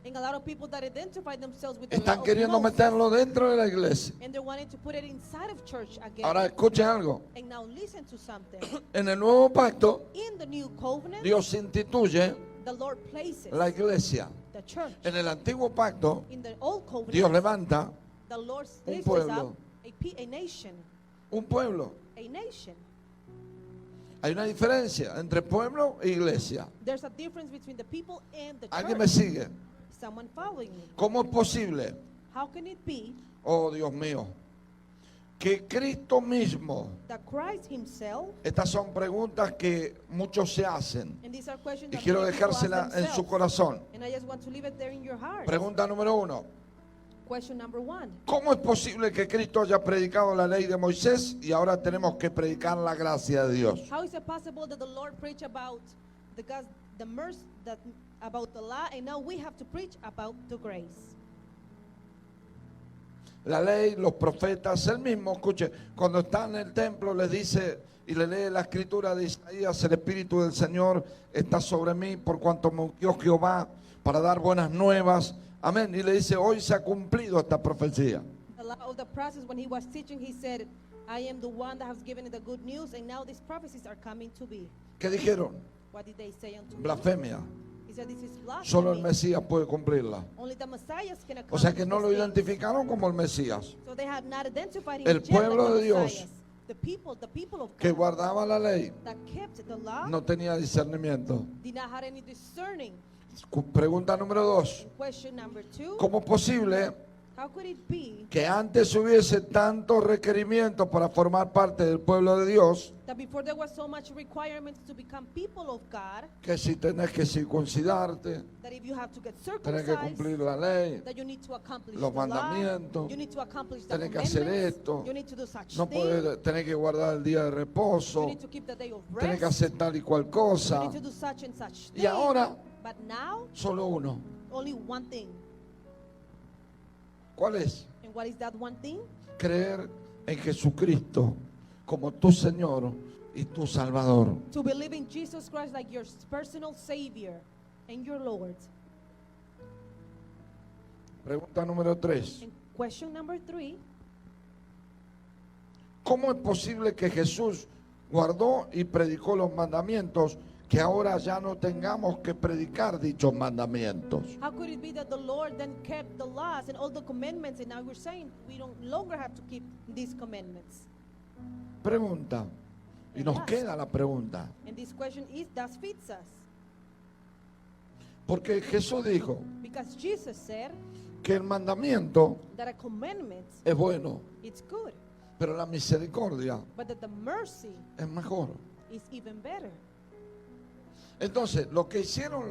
And a lot of people that identify themselves with the están law of queriendo Moses, meterlo dentro de la iglesia. and they're wanting to put it inside of church again. Ahora escuchen algo. And now listen to something. En el nuevo pacto, In the new covenant, Dios instituye the Lord places la iglesia. the church. En el antiguo pacto, In the old covenant, Dios levanta the Lord un lifts pueblo. up a nation. un pueblo. A nation. Hay una diferencia entre pueblo e iglesia. There's a difference between the people and the ¿Alguien me church. sigue? Someone following me. ¿Cómo es posible? How can it be Oh, Dios mío. Que Cristo mismo. that Christ himself, Estas son preguntas que muchos se hacen. and these are questions Y that quiero many people ask dejársela en su themselves, corazón. and I just want to leave it there in your heart. Pregunta número 1. Question number 1. ¿Cómo es posible que Cristo haya predicado la ley de Moisés y ahora tenemos que predicar la gracia de Dios? How is it possible that the Lord preached about the mercy, about the law, and now we have to preach about the grace? La ley, los profetas, él mismo, escuche, cuando está en el templo les dice, y le lee la escritura de Isaías: el Espíritu del Señor está sobre mí, por cuanto me ungió Jehová para dar buenas nuevas. Amén. Y le dice: hoy se ha cumplido esta profecía. A lot of the process when he was teaching, he said, I am the one that has given the good news, and now these prophecies are coming to be. ¿Qué dijeron? What did they say unto me? Blasfemia. He said, this is blasphemy. Solo el Mesías puede cumplirla. Only the Messiah can O accomplish sea que no lo these things. identificaron como el Mesías, So they have not identified him El yet like pueblo the de Dios, Messiah. The people of que God guardaba la ley, that kept the law no tenía discernimiento. did not have any discerning. Pregunta número 2. Question number 2, ¿Cómo es posible how could it be que antes hubiese tantos requerimientos para formar parte del pueblo de Dios, that before there was so much requirements to become people of God, que si tenés que circuncidarte, that if you have to get tenés que circumcised, cumplir la ley, that you need to accomplish los the law, mandamientos, you need to accomplish the tenés que hacer commandments, esto, you need to do such no thing, podés, tenés que guardar el día de you reposo, need to keep the day of tenés que rest, hacer tal y cual you cosa? need to do such and such Y thing. ahora, But now, solo uno. only one thing. ¿Cuál es? And what is that one thing? Creer en Jesucristo como tu Señor y tu Salvador. To believe in Jesus Christ like your personal Savior and your Lord. Pregunta número 3. And question number 3, ¿Cómo es posible que Jesús guardó y predicó los mandamientos, que ahora ya no tengamos que predicar dichos mandamientos? how could it be that the Lord then kept the laws and all the commandments, and now we're saying we don't longer have to keep these commandments? Pregunta. Y nos queda la pregunta. And this question is, does fits us? Porque Jesús dijo Because Jesus said que el mandamiento that a commandment, es bueno, it's good, pero la misericordia but that the mercy es mejor. is even better. Entonces, lo que hicieron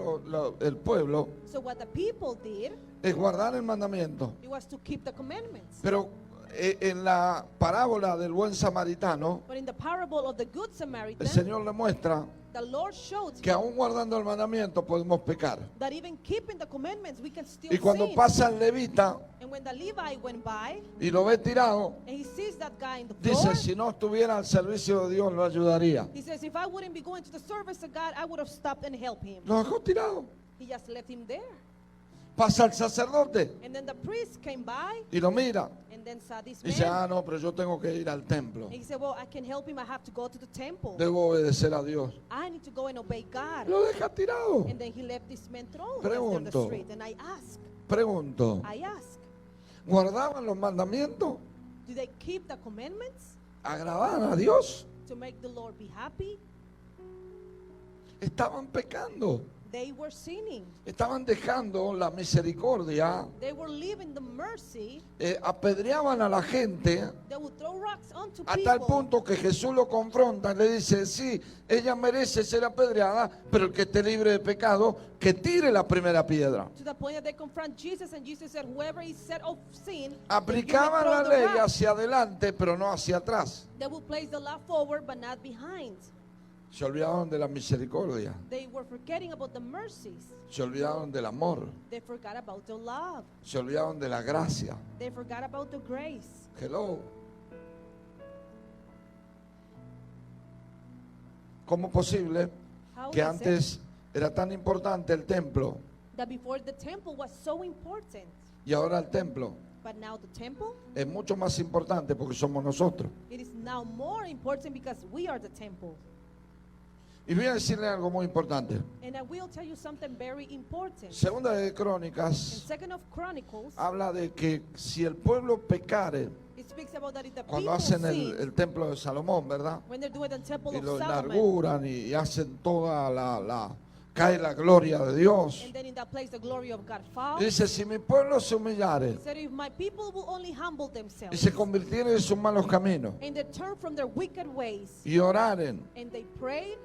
el pueblo So what the people did, es guardar el mandamiento. it was to keep the commandments. Pero en la parábola del buen samaritano, But in the parable of the Good el Samaritan, Señor le muestra the Lord showed que aún guardando el mandamiento podemos pecar. that even keeping the commandments, we can still Y cuando sin. pasa el levita And when the Levi went by, y lo ve tirado, and he sees that guy in the floor, dice: si no estuviera al servicio de Dios, lo ayudaría. he says, if I wouldn't be going to the service of God, I would have stopped and helped him. Lo dejó tirado. He just left him there. Pasa el sacerdote And then the priest came by y lo mira. and then saw this Y dice: man. ah, no, pero yo tengo que ir al templo. And he said, well, I can help him. I have to go to the temple. Debo obedecer a Dios. I need to go and obey God. Lo deja tirado. And then he left this man thrown left on the Pregunto. street. And I Pregunto, ask, ¿guardaban los mandamientos? do they keep the commandments ¿Agradaban a Dios? to make the Lord be happy? Estaban pecando. They were sinning. Estaban dejando la misericordia. They were leaving the mercy. Apedreaban a la gente They would throw rocks onto a people. tal punto que Jesús lo confronta y le dice: sí, ella merece ser apedreada, pero el que esté libre de pecado, que tire la primera piedra. To the point that they confront Jesus, and Jesus said, whoever is set of sin, then you may Aplicaban throw la the ley rock. hacia adelante, pero no hacia atrás. They would place the law forward, but not behind. Se olvidaron de la misericordia. They were forgetting about the mercies. Se olvidaron del amor. They forgot about the love. Se olvidaron de la gracia. They forgot about the grace. Hello. ¿Cómo es posible How que is antes era tan importante el templo it that before the temple was so important, y ahora el templo but now the temple, es mucho más importante porque somos nosotros? it is now more important because we are the temple. Y voy a decirle algo muy importante. And I will tell you something very important. Segunda de In Crónicas Second of Chronicles, habla de que si el pueblo pecare, it speaks about that if the cuando people hacen sin, el templo de Salomón, ¿verdad? when they're doing the temple Y of lo Solomon, inauguran y hacen toda cae la gloria de Dios. and then in that place the glory of God falls. Y dice: si mi pueblo se humillare He said, if my people will only humble y themselves se convirtieren en sus malos caminos and they turn from their wicked ways y oraren, and they pray,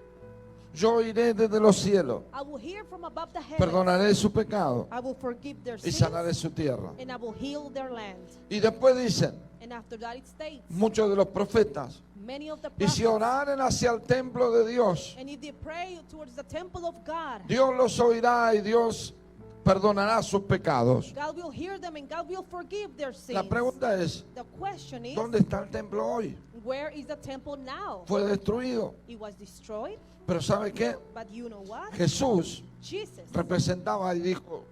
yo iré desde los cielos, I will hear from above the heavens. perdonaré su pecado I will forgive their y sins sanaré su tierra. and I will heal their land. Y después dicen And after that it states, muchos de los profetas: many of the y si prophets, oraren hacia el templo de Dios, and if they pray towards the temple of God, Dios los oirá y Dios perdonará sus pecados. God will hear them and God will forgive their sins. La pregunta es: The question is, ¿dónde está el templo hoy? Where is the temple now? Fue destruido. It was destroyed, Pero ¿sabe qué? but you know what? Jesús Jesus, representaba y dijo,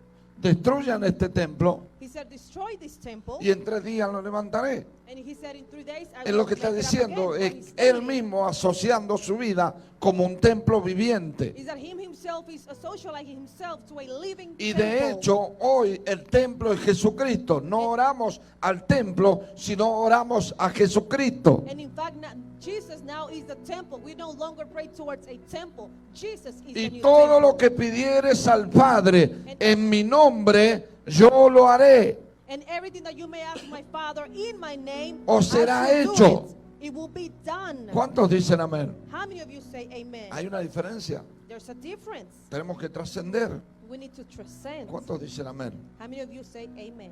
destruyan este templo he said, destroy this temple, y en 3 días lo levantaré. and he said, in 3 days I Es will lo que está make it up diciendo, again. es What he's él saying mismo asociando su vida como un templo viviente. is that him himself is socializing himself to a living Y temple. de hecho, hoy el templo es Jesucristo. No oramos al templo, sino oramos a Jesucristo. And in fact, Jesus now is the temple. We no longer pray towards a temple. Jesus is the Y new todo temple. lo que pidieres al Padre en mi nombre, yo lo haré. And everything that you may ask my Father in my name, O I será shall do hecho. it. It will be done. ¿Cuántos dicen amén? How many of you say amen? Hay una diferencia. There's a difference. Tenemos que trascender. We need to transcend. ¿Cuántos dicen amén? How many of you say amen?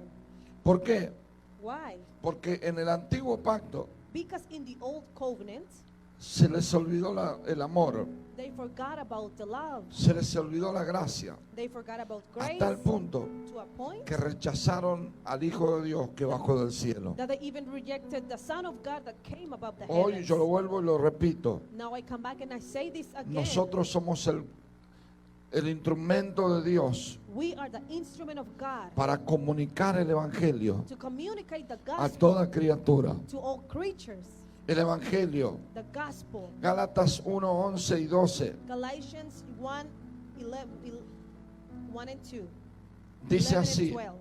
¿Por qué? Why? Porque en el antiguo pacto Because in the old covenant, se les olvidó el amor, they forgot about the love. se les olvidó la gracia, They forgot about grace hasta el punto to a point que rechazaron al Hijo de Dios que bajó del cielo. that they even rejected the Son of God that came above the Hoy heavens. yo lo vuelvo y lo repito, Now I come back and I say this again. nosotros somos el instrumento de Dios We are the instrument of God para comunicar el Evangelio to communicate the a gospel toda criatura. to all creatures. El Evangelio, The gospel. Gálatas 1, 11 y 12, Galatians 1, 1 and 2. dice 11 and así, 12.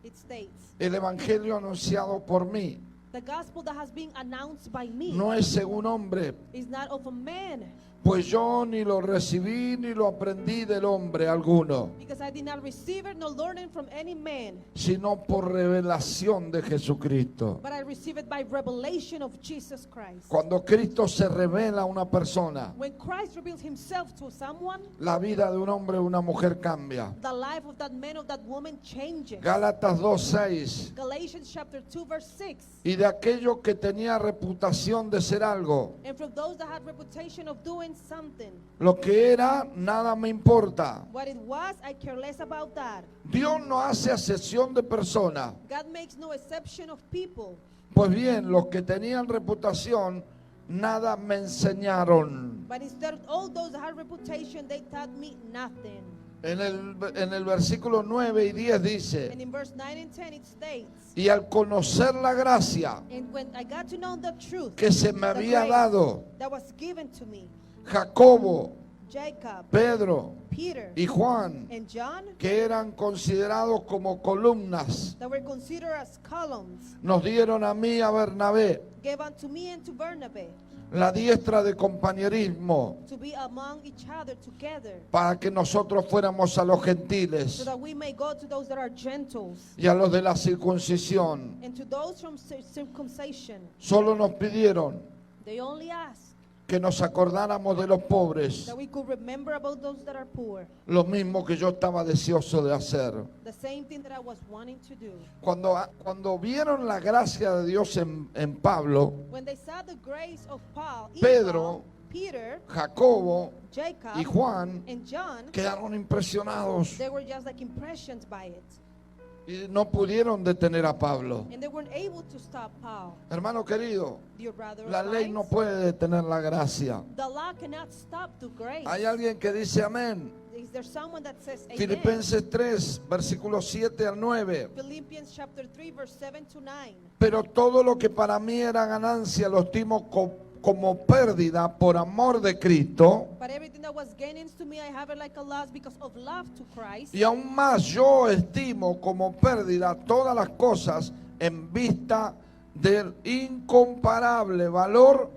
It states, el Evangelio anunciado por mí the gospel that has been announced by me no es según hombre, is not of a man, pues yo ni lo recibí ni lo aprendí del hombre alguno, because I did not receive it nor learn it from any man, sino por revelación de Jesucristo. but I receive it by revelation of Jesus Christ. Cuando Cristo se revela a una persona, When Christ reveals himself to someone, la vida de un hombre o una mujer cambia. the life of that man or that woman changes. Gálatas 2:6. Galatians chapter 2 verse 6. Y de aquello que tenía reputación de ser algo, And from those that had reputation of doing something, lo que era, nada me importa. what it was, I care less about that. Dios no hace acepción de personas. God makes no exception of people. Pues bien, los que tenían reputación, nada me enseñaron. But instead, all those that had reputation, they taught me nothing. En el versículo 9 y 10 dice, And in verse 9 and 10 it states, y al conocer la gracia and when I got to know the truth que se me the había grace dado, that was given to me, Jacobo, Jacob, Pedro Peter, y Juan, and John, que eran considerados como columnas, that were considered as columns, nos dieron a mí, a Bernabé, gave unto me and to Barnabas, la diestra de compañerismo, to be among each other together, para que nosotros fuéramos a los so gentiles that we may go to those that are Gentiles, y a los de la circuncisión. and to those from circumcision. Solo nos pidieron They only ask que nos acordáramos de los pobres, that we could remember about those that are poor. lo mismo que yo estaba deseoso de hacer. The same thing that I was wanting to do. Cuando vieron la gracia de Dios en Pablo, When they saw the grace of Paul, in Pedro, Paul, Peter, Jacobo Jacob, y Juan and John, quedaron impresionados they were just like impressioned by it. y no pudieron detener a Pablo. And they weren't able to stop Paul. Hermano querido, Dear brother, la ley no puede detener la gracia. the law cannot stop the grace. Hay alguien que dice amén. Is there someone that says amen? Filipenses 3, versículos 7 al 9. Philippians chapter 3 verse 7 to 9. Pero todo lo que para mí era ganancia lo estimo como pérdida por amor de Cristo. But everything that was gained to me, I have it like a loss because of love to Christ. Y aún más yo estimo como pérdida todas las cosas en vista del incomparable valor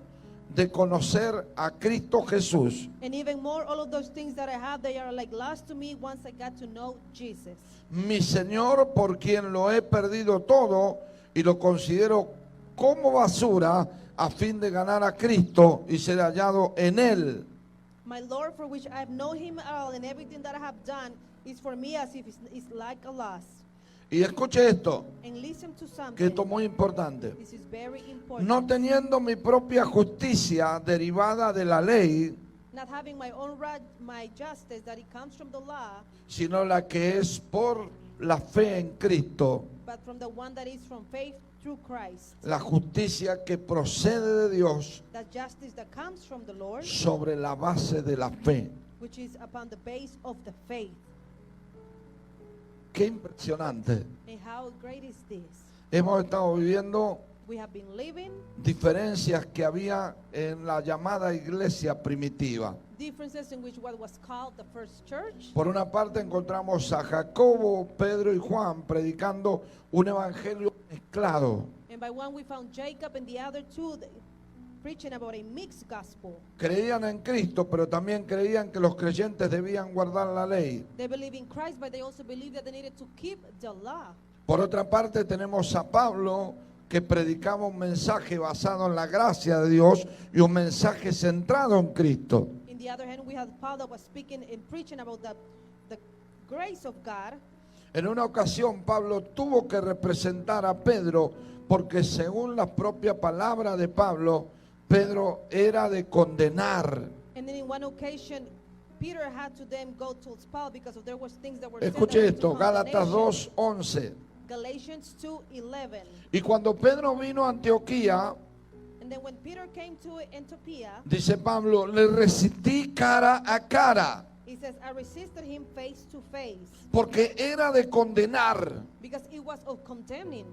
de conocer a Cristo Jesús, And even more, all of those things that I have, they are like loss to me once I got to know Jesus. mi Señor, por quien lo he perdido todo y lo considero como basura a fin de ganar a Cristo y ser hallado en Él. My Lord, for which I have known him all, and everything that I have done is for me as if it's like a loss. Y escuche esto, And listen to que something. esto es muy importante. This is very important. No teniendo mi propia justicia derivada de la ley, Not having my own right, my justice that it comes from the law, sino la que es por la fe en Cristo, but from the one that is from faith through Christ. La justicia que procede de Dios That justice that comes from the Lord, sobre la base de la fe. which is upon the base of the faith. Qué impresionante. And how great is this? Hemos estado viviendo We have been living diferencias que había en la llamada iglesia primitiva. differences in which what was called the first church. Por una parte encontramos a Jacobo, Pedro y Juan predicando un evangelio mezclado. And by one we found Jacob and the other two preaching about a mixed gospel. Creían en Cristo, pero también creían que los creyentes debían guardar la ley. They believe in Christ, but they also believe that they needed to keep the law. Por otra parte tenemos a Pablo, que predicaba un mensaje basado en la gracia de Dios y un mensaje centrado en Cristo. In the other hand, we have Paul that was speaking and preaching about the grace of God. En una ocasión Pablo tuvo que representar a Pedro porque según la propia palabra de Pablo, Pedro era de condenar. And then in one occasion, Peter had to then go to Paul because there was things that were said that Escuche were esto, to Gálatas condemnation. 2:11. Galatians 2:11. Y cuando Pedro vino a Antioquía, And then when Peter came to Antioquia, dice Pablo, le resistí cara a cara, he says, I resisted him face to face porque era de condenar. because it was of condemning.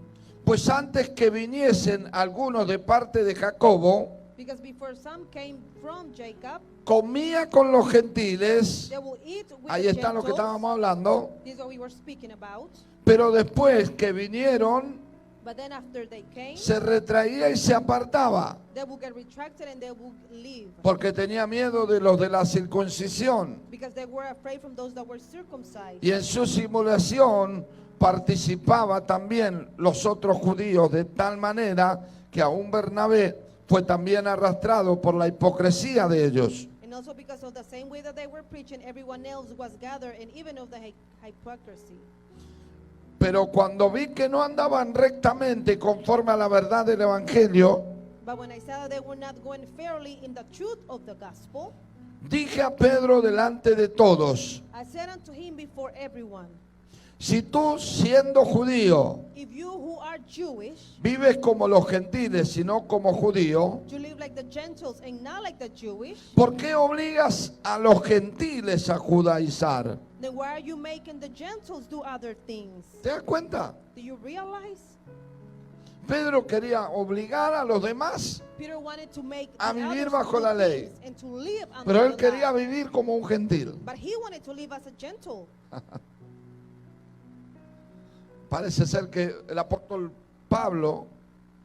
Pues antes que viniesen algunos de parte de Jacobo, Because before some came from Jacob, comía con los gentiles. they will eat with Ahí the está lo que Gentiles. estábamos hablando. This is what we were speaking about. Pero después que vinieron, But then after they came, se retraía y se apartaba, they will get retracted and they will leave. porque tenía miedo de los de la circuncisión. Because they were afraid from those that were circumcised. Y en su simulación participaba también los otros judíos, de tal manera que aún Bernabé fue también arrastrado por la hipocresía de ellos. And also because of the same way that they were preaching, everyone else was gathered, and even of the hypocrisy. Pero cuando vi que no andaban rectamente conforme a la verdad del Evangelio, But when I saw that they were not going fairly in the truth of the gospel, dije a Pedro delante de todos, I said unto him before everyone, si tú siendo judío if you who are Jewish, vives como los gentiles y no como judío, you live like the Gentiles and not like the Jewish, ¿por qué obligas a los gentiles a judaizar? then why are you making the Gentiles do other things? ¿Te das cuenta? Do you realize? Pedro quería obligar a los demás, Peter wanted to make a the vivir others bajo do la ley. things and to live under pero él the quería law. vivir como un gentil. But he wanted to live as a Gentile. Parece ser que el apóstol Pablo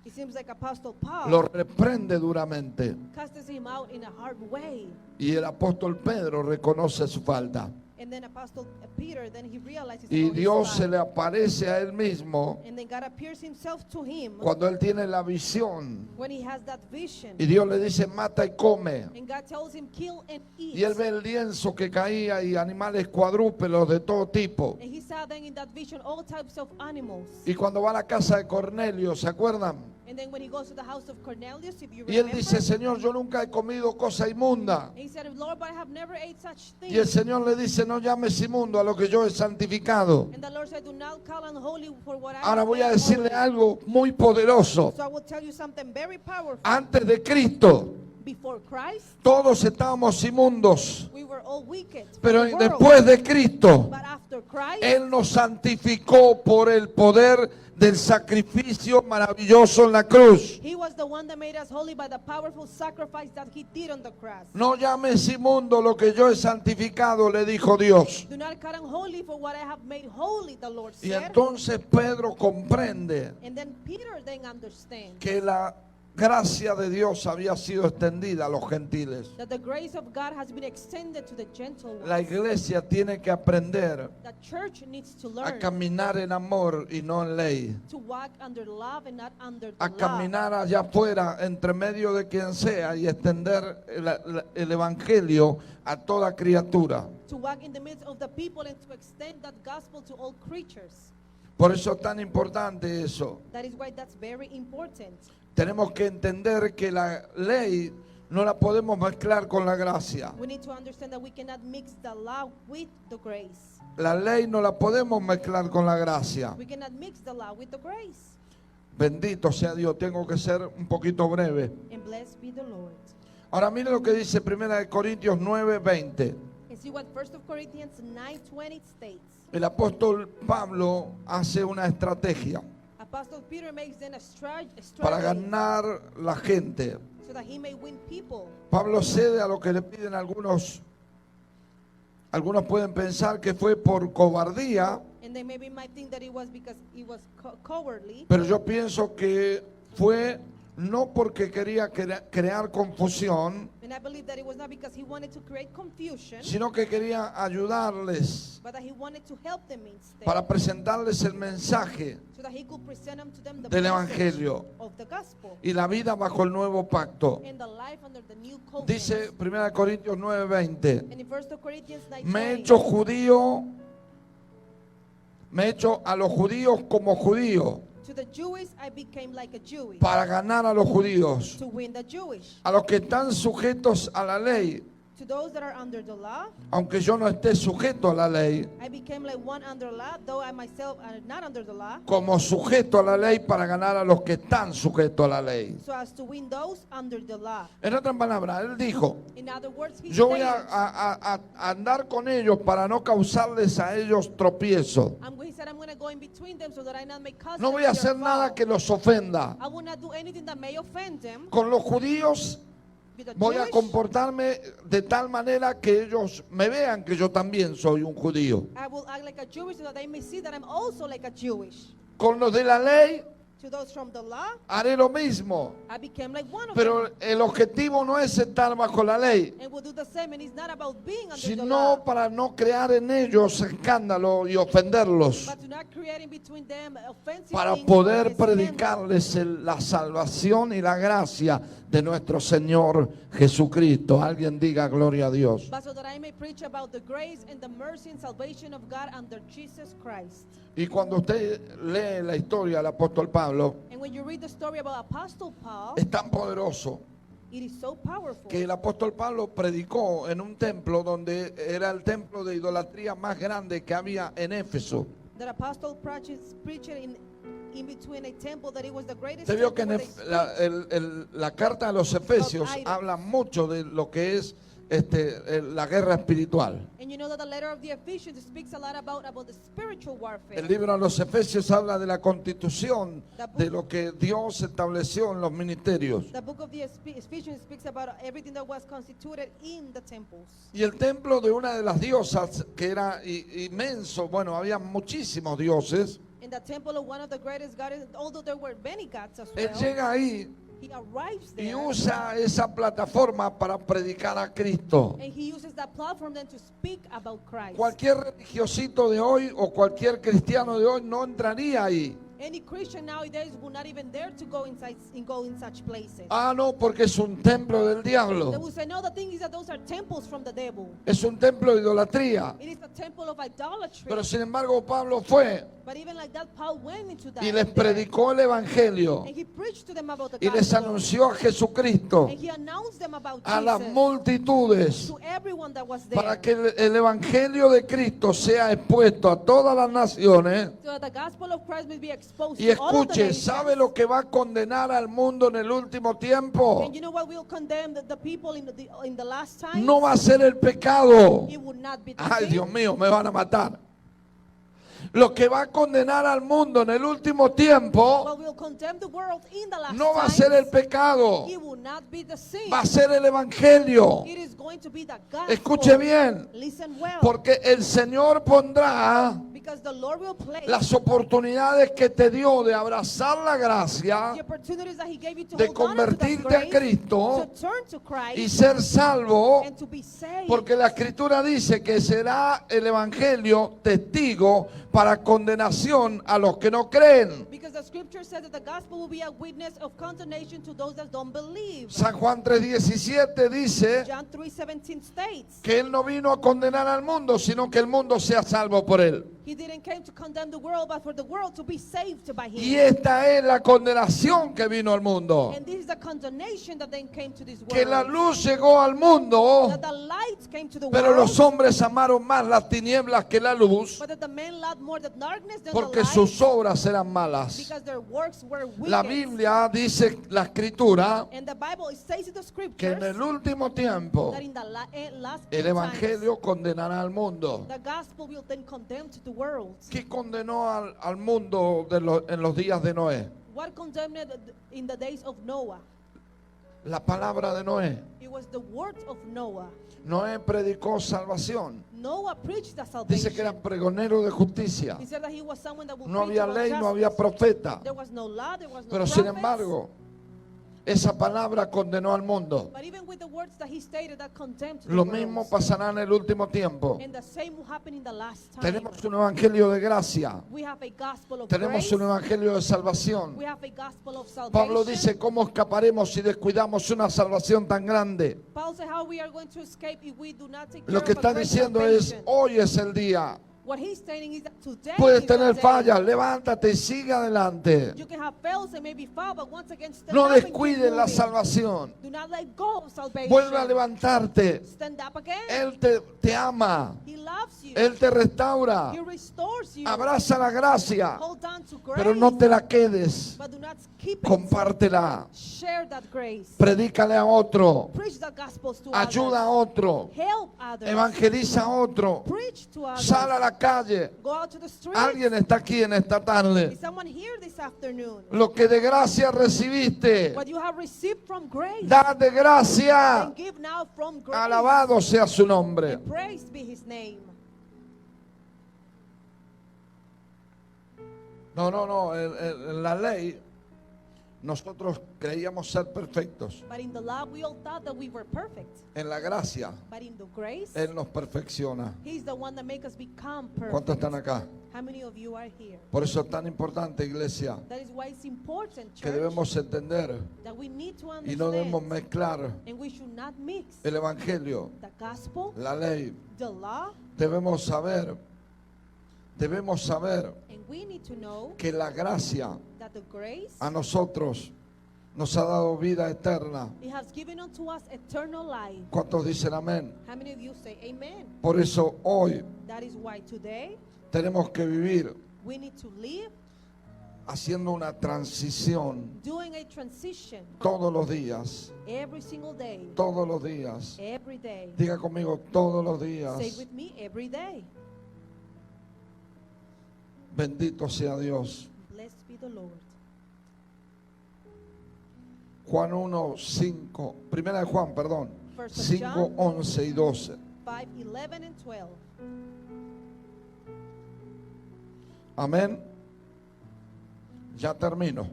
It seems like Apostle Paul lo reprende duramente casts him out in a hard way. y el apóstol Pedro reconoce su falta. And then Apostle Peter, then he realizes Y about his Dios fault. se le aparece a él mismo And then God appears himself to him cuando él tiene la visión. when he has that vision. Y Dios le dice, mata y come. And God tells him, kill and eat. Y él ve el lienzo que caía y animales cuadrúpedos de todo tipo. And he saw then in that vision all types of animals. Y cuando va a la casa de Cornelio, ¿se acuerdan? And then when he goes to the house of Cornelius, if you Y él remember, dice, Señor, yo nunca he comido cosa inmunda. he said, Lord, but I have never ate such Y el things. Señor le dice, no llames inmundo a lo que yo he santificado. And the Lord said, do not call unholy for what I Ahora have voy a made decirle holy. algo muy poderoso. So I will tell you something very powerful. Antes de Cristo, Before Christ, todos estábamos inmundos. we were all wicked. Pero from the world. después de Cristo, But after Christ, Él nos santificó por el poder del sacrificio maravilloso en la cruz. he was the one that made us holy by the powerful sacrifice that he did on the cross. No llames inmundo lo que yo he santificado, le dijo Dios. Do not call unholy for what I have made holy, the Lord Y said. entonces Pedro comprende And then Peter then understands que la gracia de Dios había sido extendida a los gentiles. that the grace of God has been extended to the gentle ones. La iglesia tiene que aprender The church needs to a learn caminar en amor y no en ley. to walk under love and not under the A law. caminar allá afuera entre medio de quien sea y extender el evangelio a toda criatura. To walk in the midst of the people and to extend that gospel to all creatures. Por eso es tan importante eso. That is why that's very important. Tenemos que entender que la ley no la podemos mezclar con la gracia. We need to understand that we cannot mix the law with the grace. La ley no la podemos mezclar con la gracia. We cannot mix the law with the grace. Bendito sea Dios, tengo que ser un poquito breve. And blessed be the Lord. Ahora mire lo que dice 1 Corintios 9:20. And see what 1 Corinthians 9:20 states. El apóstol Pablo hace una estrategia Apostle Peter makes then a para strategy ganar la gente. so that he may win people. Pablo cede a lo que le piden algunos. Algunos pueden pensar que fue por cobardía, And they maybe might think that it was because he was cowardly. pero yo pienso que fue no porque quería crear confusión, And I believe that it was not because he wanted to create confusion, sino que quería ayudarles but that he wanted to help them instead. para presentarles el mensaje So that he could present them to them the del message Evangelio of the gospel y la vida bajo el nuevo pacto. and the life under the new covenant. Dice 1 Corintios 9:20, And in 1 Corinthians me he 9:20, hecho judío, me he hecho a los judíos como judío to the Jewish I became like a Jewish para ganar a los judíos, to win the Jewish. a los que están sujetos a la ley, To those that are under the law, aunque yo no esté sujeto a la ley, I became like one under law, though I myself am not under the law, como sujeto a la ley para ganar a los que están sujetos a la ley. so as to win those under the law. En otras palabras, él dijo, In other words, he yo voy stated, a andar con ellos para no causarles a ellos tropiezo. he said, I'm going to go in between them so that I not make cause No voy a hacer nada que los ofenda. I will not do anything that may offend them. Con los judíos With the voy a Jewish, comportarme de tal manera que ellos me vean que yo también soy un judío. I will act like a Jewish so that they may see that I'm also like a Jewish. Con los de la ley To those from the law, haré lo mismo. I became like one of Pero them. el objetivo no es estar bajo la ley, And will do the same, and it's not about being under the sino law, para no crear en ellos escándalo y ofenderlos, but to not create in between them offensive para things poder or scandal, predicarles la salvación y la gracia de nuestro Señor Jesucristo. Alguien diga gloria a Dios. but so that I may preach about the grace and the mercy and salvation of God under Jesus Christ. Y cuando usted lee la historia del apóstol Pablo, And when you read the story about Apostle Paul, es tan poderoso it is so powerful que el apóstol Pablo predicó en un templo donde era el templo de idolatría más grande que había en Éfeso. that Apostle preached in between a temple that it was the greatest Usted vio que temple where they preached. la carta a los Efesios idols. habla mucho de lo que es la guerra espiritual. And you know that the letter of the Ephesians speaks a lot about the spiritual warfare. El libro a los Efesios habla de la constitución de lo que Dios estableció en los ministerios. The book of the Ephesians speaks about everything that was constituted in the temples. Y el templo de una de las diosas que era inmenso, bueno, había muchísimos dioses. In the temple of one of the greatest gods, although there were many gods as Él well, llega ahí he arrives y there usa esa plataforma para predicar a Cristo. and he uses that platform then to speak about Christ. Cualquier religiosito de hoy o cualquier cristiano de hoy no entraría ahí. Any Christian nowadays will not even dare to go in such places. Ah, no, porque es un templo del They diablo. will say, no, the thing is that those are temples from the devil. Es un templo de idolatría. It is a temple of idolatry. Pero sin embargo Pablo fue But even like that, Paul went into that. y les there. predicó el evangelio And he preached to them about the y les gospel. anunció a Jesucristo And he announced them about a las Jesus multitudes to everyone that was there. para que el evangelio de Cristo sea expuesto a todas las naciones. So that the gospel of Christ may be exposed Y to all of the escuche, nations. ¿sabe lo que va a condenar al mundo en el último tiempo? And you know what will condemn the people in the last time? No va a ser el pecado. It would not be the Ay, sin. Dios mío, me van a matar. Lo que va a condenar al mundo en el último tiempo What will condemn the world in the last no va a times, ser el pecado, it will not be the sin. va a ser el evangelio. It is going to be the gospel. Escuche bien, Listen well. porque el Señor pondrá Because the Lord will place las oportunidades que te dio de abrazar la gracia the opportunities that He gave you to de hold on to the convertirte a grace, Cristo to turn to Christ y ser salvo, and to be saved. porque la Escritura dice que será el evangelio testigo para condenación a los que no creen. Because the scripture says that the gospel will be a witness of condemnation to those that don't believe. San Juan 3:17 dice John 3:17 states, que Él no vino a condenar al mundo, sino que el mundo sea salvo por Él. He didn't come to condemn the world, but for the world to be saved by Y him. esta es la condenación que vino al mundo. And this is the condemnation that then came to this Que la world. luz llegó al mundo, That the light came to the pero los world, hombres amaron más las tinieblas que la luz, but that the men loved more the darkness than porque the light, sus obras eran malas. because their works were wicked. La Biblia dice, la Escritura, And the Bible, it says in the que en scriptures el último tiempo that in the last el times, Evangelio condenará al mundo. the gospel will then condemn to the world. ¿Qué condenó al mundo en los días de Noé? What condemned in the days of Noah? La palabra de Noé. It was the words of Noah. Noé predicó salvación. Noah preached the Dice que era salvation. pregonero de justicia. He said that he was someone that would No preach había about ley, no había justice. profeta. There was no law, there was no Pero sin prophets. embargo, esa palabra condenó al mundo. But even with the words that he stated, that condemned to the Lo world. mismo pasará en el último tiempo. And the same will happen in the last time. Tenemos un evangelio de gracia. We have a gospel of Tenemos grace. un evangelio de salvación. We have a gospel of salvation. Pablo dice, ¿cómo escaparemos si descuidamos una salvación tan grande? Paul said how we are going to escape if we do not take care Lo que of a está great diciendo es, salvation. hoy es el día. What he's stating is that today Puedes is the tener day. fallas, levántate y sigue adelante. You can have fails and maybe fall, but once again stand No up and keep descuides la moving. salvación. Do not let go of salvation. Vuelve a levantarte. Stand up again. Él te ama. He loves you. Él te restaura. He restores you. Abraza la gracia. Hold on to grace, Pero no te la quedes. but do not keep it. Compártela. Share that grace. Predícale a otro. Preach the gospels to Ayuda a others. otro. Help others. Evangeliza a otro. Preach to others. Sal a la calle. Go out to the streets. Alguien está aquí en esta tarde. Is someone here this afternoon? Lo que de gracia recibiste, What you have received from grace, da de gracia. and give now from grace. Alabado sea su nombre. And praised be his name. No. En la ley, nosotros creíamos ser perfectos. But in the law, we all thought that we were perfect. En la gracia, But in the grace, Él nos perfecciona. he's the one that makes us become perfect. ¿Cuántos están acá? How many of you are here? Por eso es tan importante, iglesia, That is why it's important, que church, debemos entender that we need to y no debemos understand, mezclar and we should not mix el evangelio, the gospel, la ley. the law, Debemos saber and we need to know que la gracia that the grace, a nosotros nos ha dado vida eterna. it has given unto us eternal life. ¿Cuántos dicen amén? How many of you say amen? Por eso hoy That is why today tenemos que vivir we need to live haciendo una transición doing a transition todos los días, every single day, todos los días. every day. Diga conmigo, todos los Say días. with me, every day. Bendito sea Dios. Blessed be the Lord. Juan 1, 5, primera de Juan, perdón, First of 5, John. 11 y 12. 5, 11, and 12. Amén. Ya termino.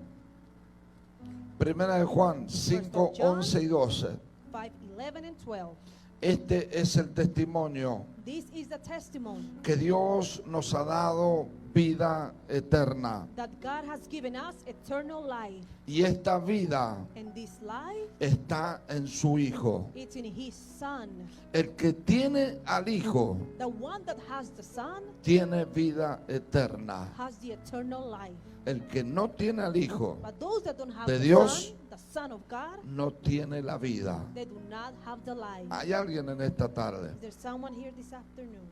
Primera de Juan 5, John. 11 y 12. 5, 11, and 12. Este es el testimonio This is the testimony que Dios nos ha dado vida eterna. that God has given us eternal life. Y esta vida And this life, está en su Hijo. it's in His Son. El que tiene al Hijo The one that has the Son tiene vida eterna. has the eternal life. El que no tiene al Hijo But those that don't have de the Dios Son, the Son of God, no tiene la vida. they do not have the life. Hay alguien en esta tarde. Is there someone here this afternoon?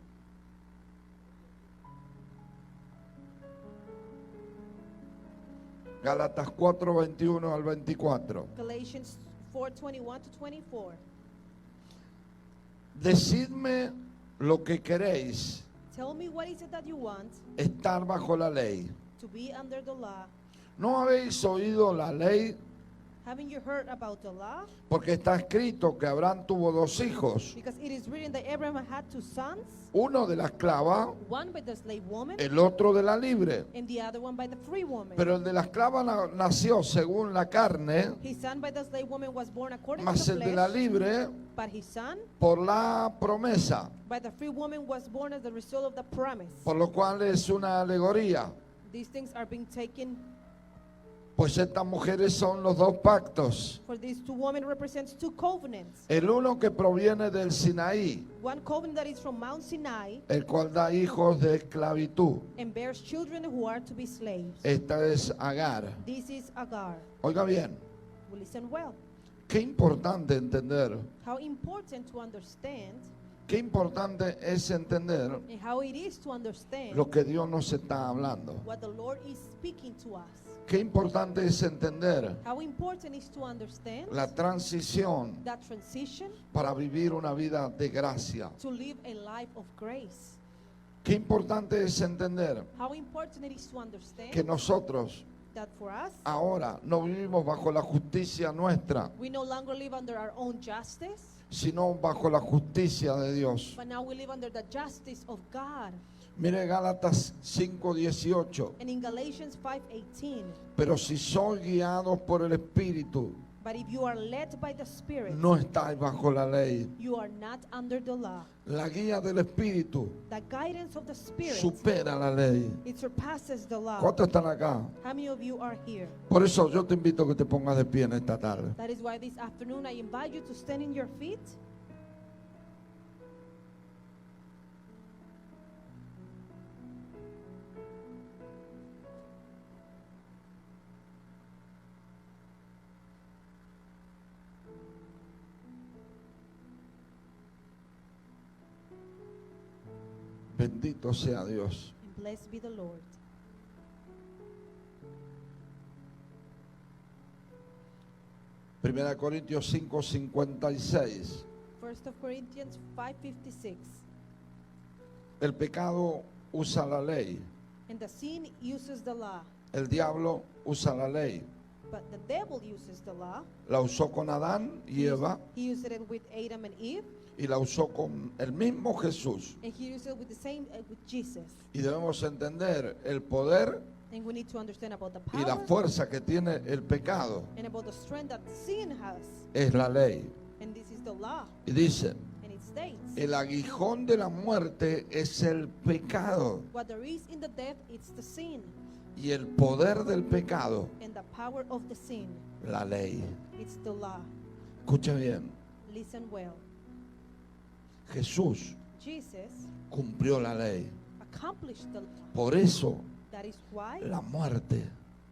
Gálatas 4, 21 al 24. Galatians 4:21 to 24. Decidme lo que queréis, Tell me what is it that you want estar bajo la ley. to be under the law. ¿No habéis oído la ley? Haven't you heard about the law? Porque está escrito que Abraham tuvo dos hijos, Because it is written that Abraham had two sons, uno de la esclava, one by the slave woman el otro de la libre. and the other one by the free woman. Pero el de la esclava nació según la carne, His son by the slave woman was born according mas to el the de la flesh, libre but his son por la promesa, by the free woman was born as the result of the promise. por lo cual es una alegoría. These things are being taken Pues estas mujeres son los dos pactos. For these two women represents two covenants. El uno que proviene del Sinaí, One covenant that is from Mount Sinai el cual da hijos de esclavitud. and bears children who are to be slaves. Esta es Agar. This is Agar. Oiga bien, Well, listen well. qué importante entender, How important to understand qué importante es entender and how it is to understand lo que Dios nos está hablando. what the Lord is speaking to us. Qué importante es entender How important is to understand la transición that transition para vivir una vida de gracia. to live a life of grace. Qué importante es entender How important it is to understand que nosotros that for us, ahora no vivimos bajo la justicia nuestra, we no longer live under our own justice, sino bajo la justicia de Dios. but now we live under the justice of God. Mire Gálatas 5:18. And in Galatians 5:18, Pero si sois guiados por el Espíritu, but if you are led by the Spirit, no estáis bajo la ley. you are not under the law. La guía del Espíritu The guidance of the Spirit, supera la ley. it surpasses the law. ¿Cuántos están acá? How many of you are here? Por eso yo te invito a que te pongas de pie en esta tarde. That is why this afternoon I invite you to stand in your feet. Bendito sea Dios. And blessed be the Lord. Primera Corintios 5:56. 1 Corinthians 5:56. El pecado usa la ley. And the sin uses the law, El diablo usa la ley. but the devil uses the law. La usó con Adán y Eva He used it with Adam and Eve, y la usó con el mismo Jesús. and he used it with the same with Jesus. Y debemos entender el poder And we need to understand about the y la power fuerza que tiene el pecado. and about the strength that sin has. Es la ley. And this is the law. Y dice, And it states, el aguijón de la muerte es el pecado. what there is in the death, it's the sin. Y el poder del pecado, And the power of the sin, la ley. it's the law. Escuche bien, Listen well. Jesús Jesus cumplió la ley. accomplished the law. Por eso That is why la muerte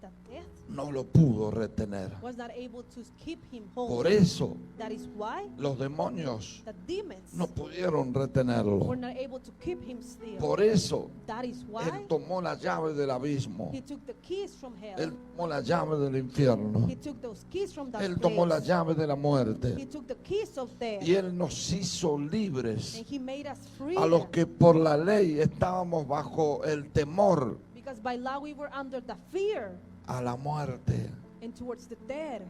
the death no lo pudo retener. was not able to keep him home. Por eso That is why los demonios the demons no pudieron were retenerlo. not able to keep him still. Por eso That is why Él tomó la llave del abismo. he took the keys from hell. Él tomó la llave del infierno. He took those keys from that Él tomó la place. llave de la He muerte. took the keys of death. Y Él nos hizo libres And he made us free. a los que por la ley estábamos bajo el temor Because by law we were under the fear a la muerte. and towards the dead.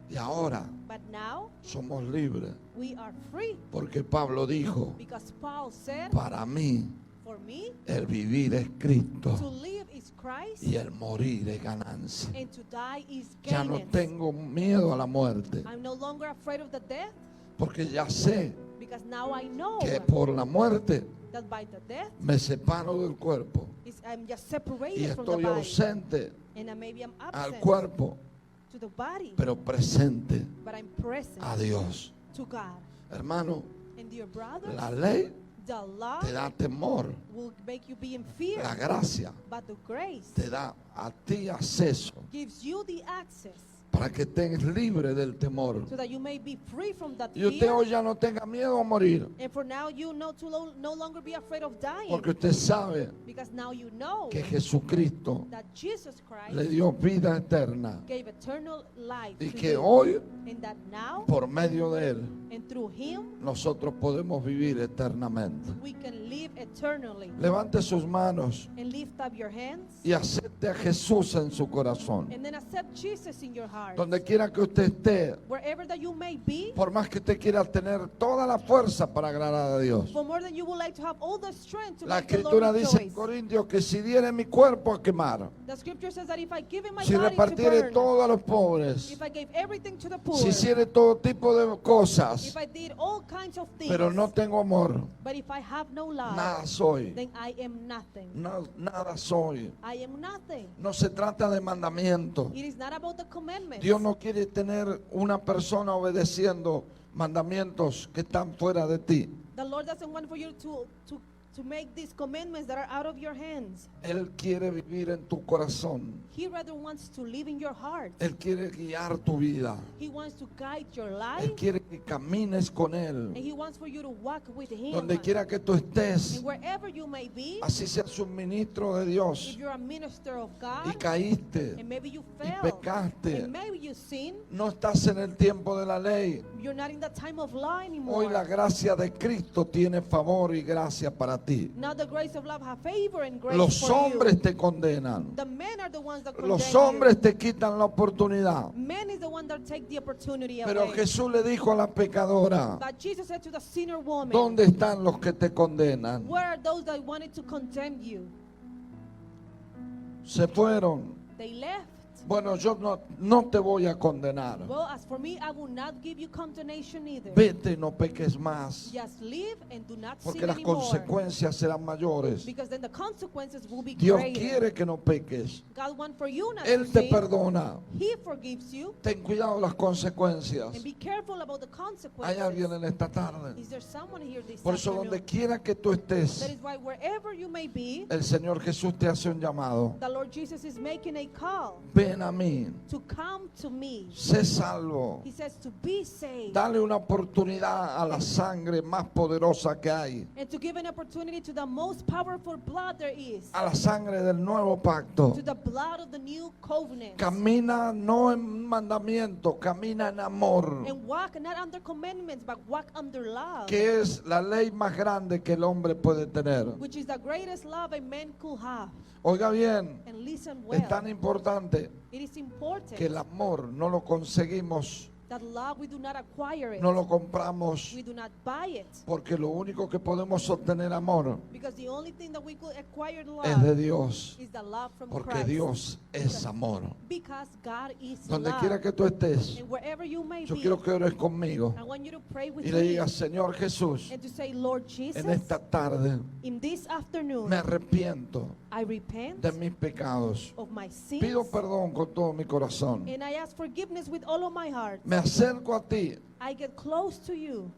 Y ahora But now somos libres. we are free. Porque Pablo dijo, Because Paul said, para mí for me, el vivir es to Cristo live is Christ y el morir es ganancia. and to die is Ya no gain. tengo miedo a la muerte. I'm no longer afraid of the death Porque ya sé because now I know que por la muerte that by the death me separo del cuerpo I'm just y separated from the estoy body. ausente And maybe I'm al absent cuerpo, to the body, pero presente but I'm present a Dios. to God. Hermano, And dear brothers, la ley the law te da temor, will make you be in fear, la gracia but the grace te da a ti acceso gives you the access para que estés libre del temor. so that you may be free from that Y usted fear. hoy ya no tenga miedo a morir, And for now, you know to no longer be afraid of dying, porque usted sabe because now you know que Jesucristo that Jesus Christ le dio vida eterna gave eternal life y to que you, hoy, and that now, por medio de Él, and through Him, nosotros podemos vivir eternamente. we can live eternally. Levante sus manos And lift up your hands, y acepte a Jesús en su corazón. and then accept Jesus in your heart. Donde quiera que usted esté, Wherever that you may be, por más que usted quiera tener toda la fuerza para agradar a Dios. for more than you would like to have all the strength to La make the escritura Lord dice en rejoice. Corintios que si diere mi cuerpo a quemar, The scripture says that if I give in my si body to repartiere burn, todo a los pobres, if I gave everything to the poor, si hiciere todo tipo de cosas, if I did all kinds of things, pero no tengo amor, but if I have no love, nada soy. then I am nothing. No, nada soy. I am nothing. No se trata de mandamientos. It is not about the commandments. Dios no quiere tener una persona obedeciendo mandamientos que están fuera de ti. The Lord doesn't want for you to make these commandments that are out of your hands. Él quiere vivir en tu corazón. He rather wants to live in your heart. Él quiere guiar tu vida. He wants to guide your Él life. quiere que camines con And Él. He wants for you to walk with Him. Donde quiera que tú estés, And wherever you may be, así seas un ministro de Dios if you're a minister of y God, caíste and maybe you y fail, pecaste, and maybe you sin, no estás en el tiempo de la ley. you're not in the time of law Hoy la anymore. gracia de Cristo tiene favor y gracia para ti. Now the grace of love have favor and grace Los for hombres you. te condenan. The men are the ones that Los condemn hombres you. te quitan la oportunidad. Men is the one that take the opportunity Pero away. Jesús le dijo a la pecadora, But Jesus said to the sinner woman, ¿dónde están los que te condenan? where are those that wanted to condemn you? Se fueron. They left. Bueno, yo no te voy a condenar. Well, as for me, I will not give you condemnation either. Vete y no peques más, Just live and do not porque sin las anymore. consecuencias serán mayores. Because then the consequences will be Dios greater. quiere que no peques. God wants for you not Él to te sin. perdona. He forgives you. Ten cuidado las consecuencias. And be careful about the Hay consequences. alguien en esta tarde. Is there someone here this Por eso afternoon? donde quiera que tú That estés, is why wherever you may be, el Señor Jesús te hace un llamado. the Lord Jesus is making a call Ven a mí, to come to me. sé salvo. He says to be saved Dale una oportunidad a la sangre más poderosa que hay. and to give an opportunity to the most powerful blood there is, A la sangre del nuevo pacto. to the blood of the new covenant. Camina no en mandamiento, camina en amor, And walk not under commandments, but walk under love, que es la ley más grande que el hombre puede tener. which is the greatest love a man could have. Oiga bien, And listen well, es tan importante it is important que el amor no lo conseguimos, that love, we do not acquire it, no lo compramos, we do not buy it, porque lo único que podemos obtener amor because the only thing that we could acquire es de love Dios, is the love from porque Christ. Dios es amor. Because God is Donde love. quiera que tú estés, And wherever you may yo be, quiero que ores conmigo I want you to pray with y le me digas, Señor Jesús, and to say, Lord Jesus, en esta tarde in this afternoon, me arrepiento I repent de mis pecados. of my sins, Pido perdón con todo mi corazón. and I ask forgiveness with all of my heart. Me acerco a ti, I get close to you,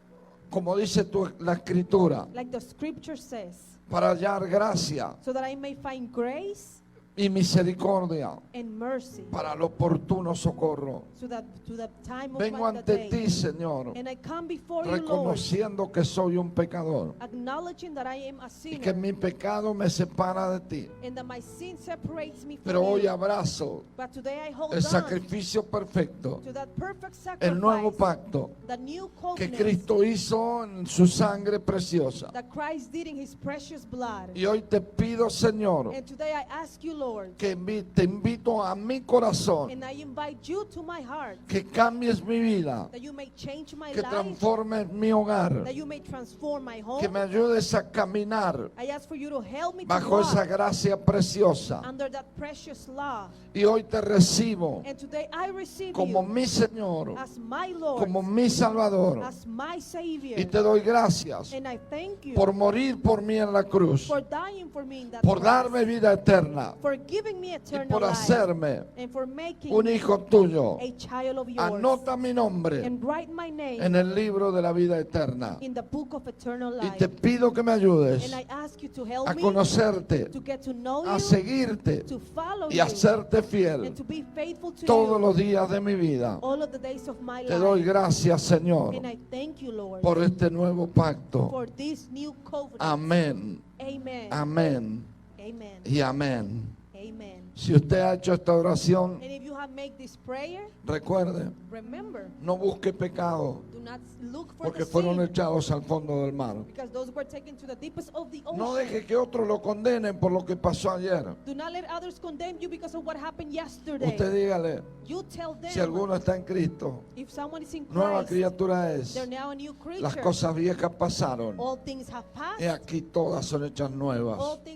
como dice la escritura, like the scripture says, para hallar gracia so that I may find grace y misericordia and mercy, para el oportuno socorro. so that to the time of Vengo the ante day. ti, Señor, And I come before you, Lord, reconociendo que soy un pecador acknowledging that I am a y que sinner, mi pecado me separa de ti. and that my sin separates me from Pero hoy you. abrazo But today I hold el on sacrificio perfecto, to that perfect el nuevo sacrifice, pacto the new que covenant Cristo hizo en su sangre preciosa. that Christ did in His precious blood. Y hoy te pido, Señor, And today I ask you, Lord, que te invito a mi corazón, and I invite you to my heart, que cambies mi vida, that you may change my que life, transformes mi hogar, that you may transform my que home. me ayudes a caminar I ask for you to help me to bajo esa walk gracia preciosa. under that precious law. Y hoy te recibo And today I receive como you mi Señor, as my Lord, como mi Salvador. as my Savior. Y te doy gracias And I thank you por morir por mí en la cruz, for dying for me in that por cross, darme vida eterna for giving me y eternal por life, hacerme and for making un me hijo tuyo. a child of yours. Anota mi nombre And write my name en el libro de la vida eterna. in the book of eternal Y life. te pido que me ayudes And I ask you to help a me conocerte, to get to know a you, seguirte to follow y a you, serte fiel and to be faithful to todos you los días de mi vida. all of the days of my Te doy life. gracias, Señor, And I thank you, Lord, por este nuevo pacto. for this new covenant. Amén, Amen. amén Amen. y amén. Amen. Si usted ha hecho esta oración, And if you have made this prayer, recuerde, remember, no busque pecado, do not look for porque the fueron sin, echados al fondo del mar. because those were taken to the deepest of the ocean. No deje que otros lo condenen por lo que pasó ayer. Do not let others condemn you because of what happened yesterday. Usted dígale, You tell them, si alguno está en Cristo, if someone is in nueva Christ, criatura es. they're now a new creature. Las cosas viejas pasaron All things have passed. y aquí todas son hechas nuevas. All things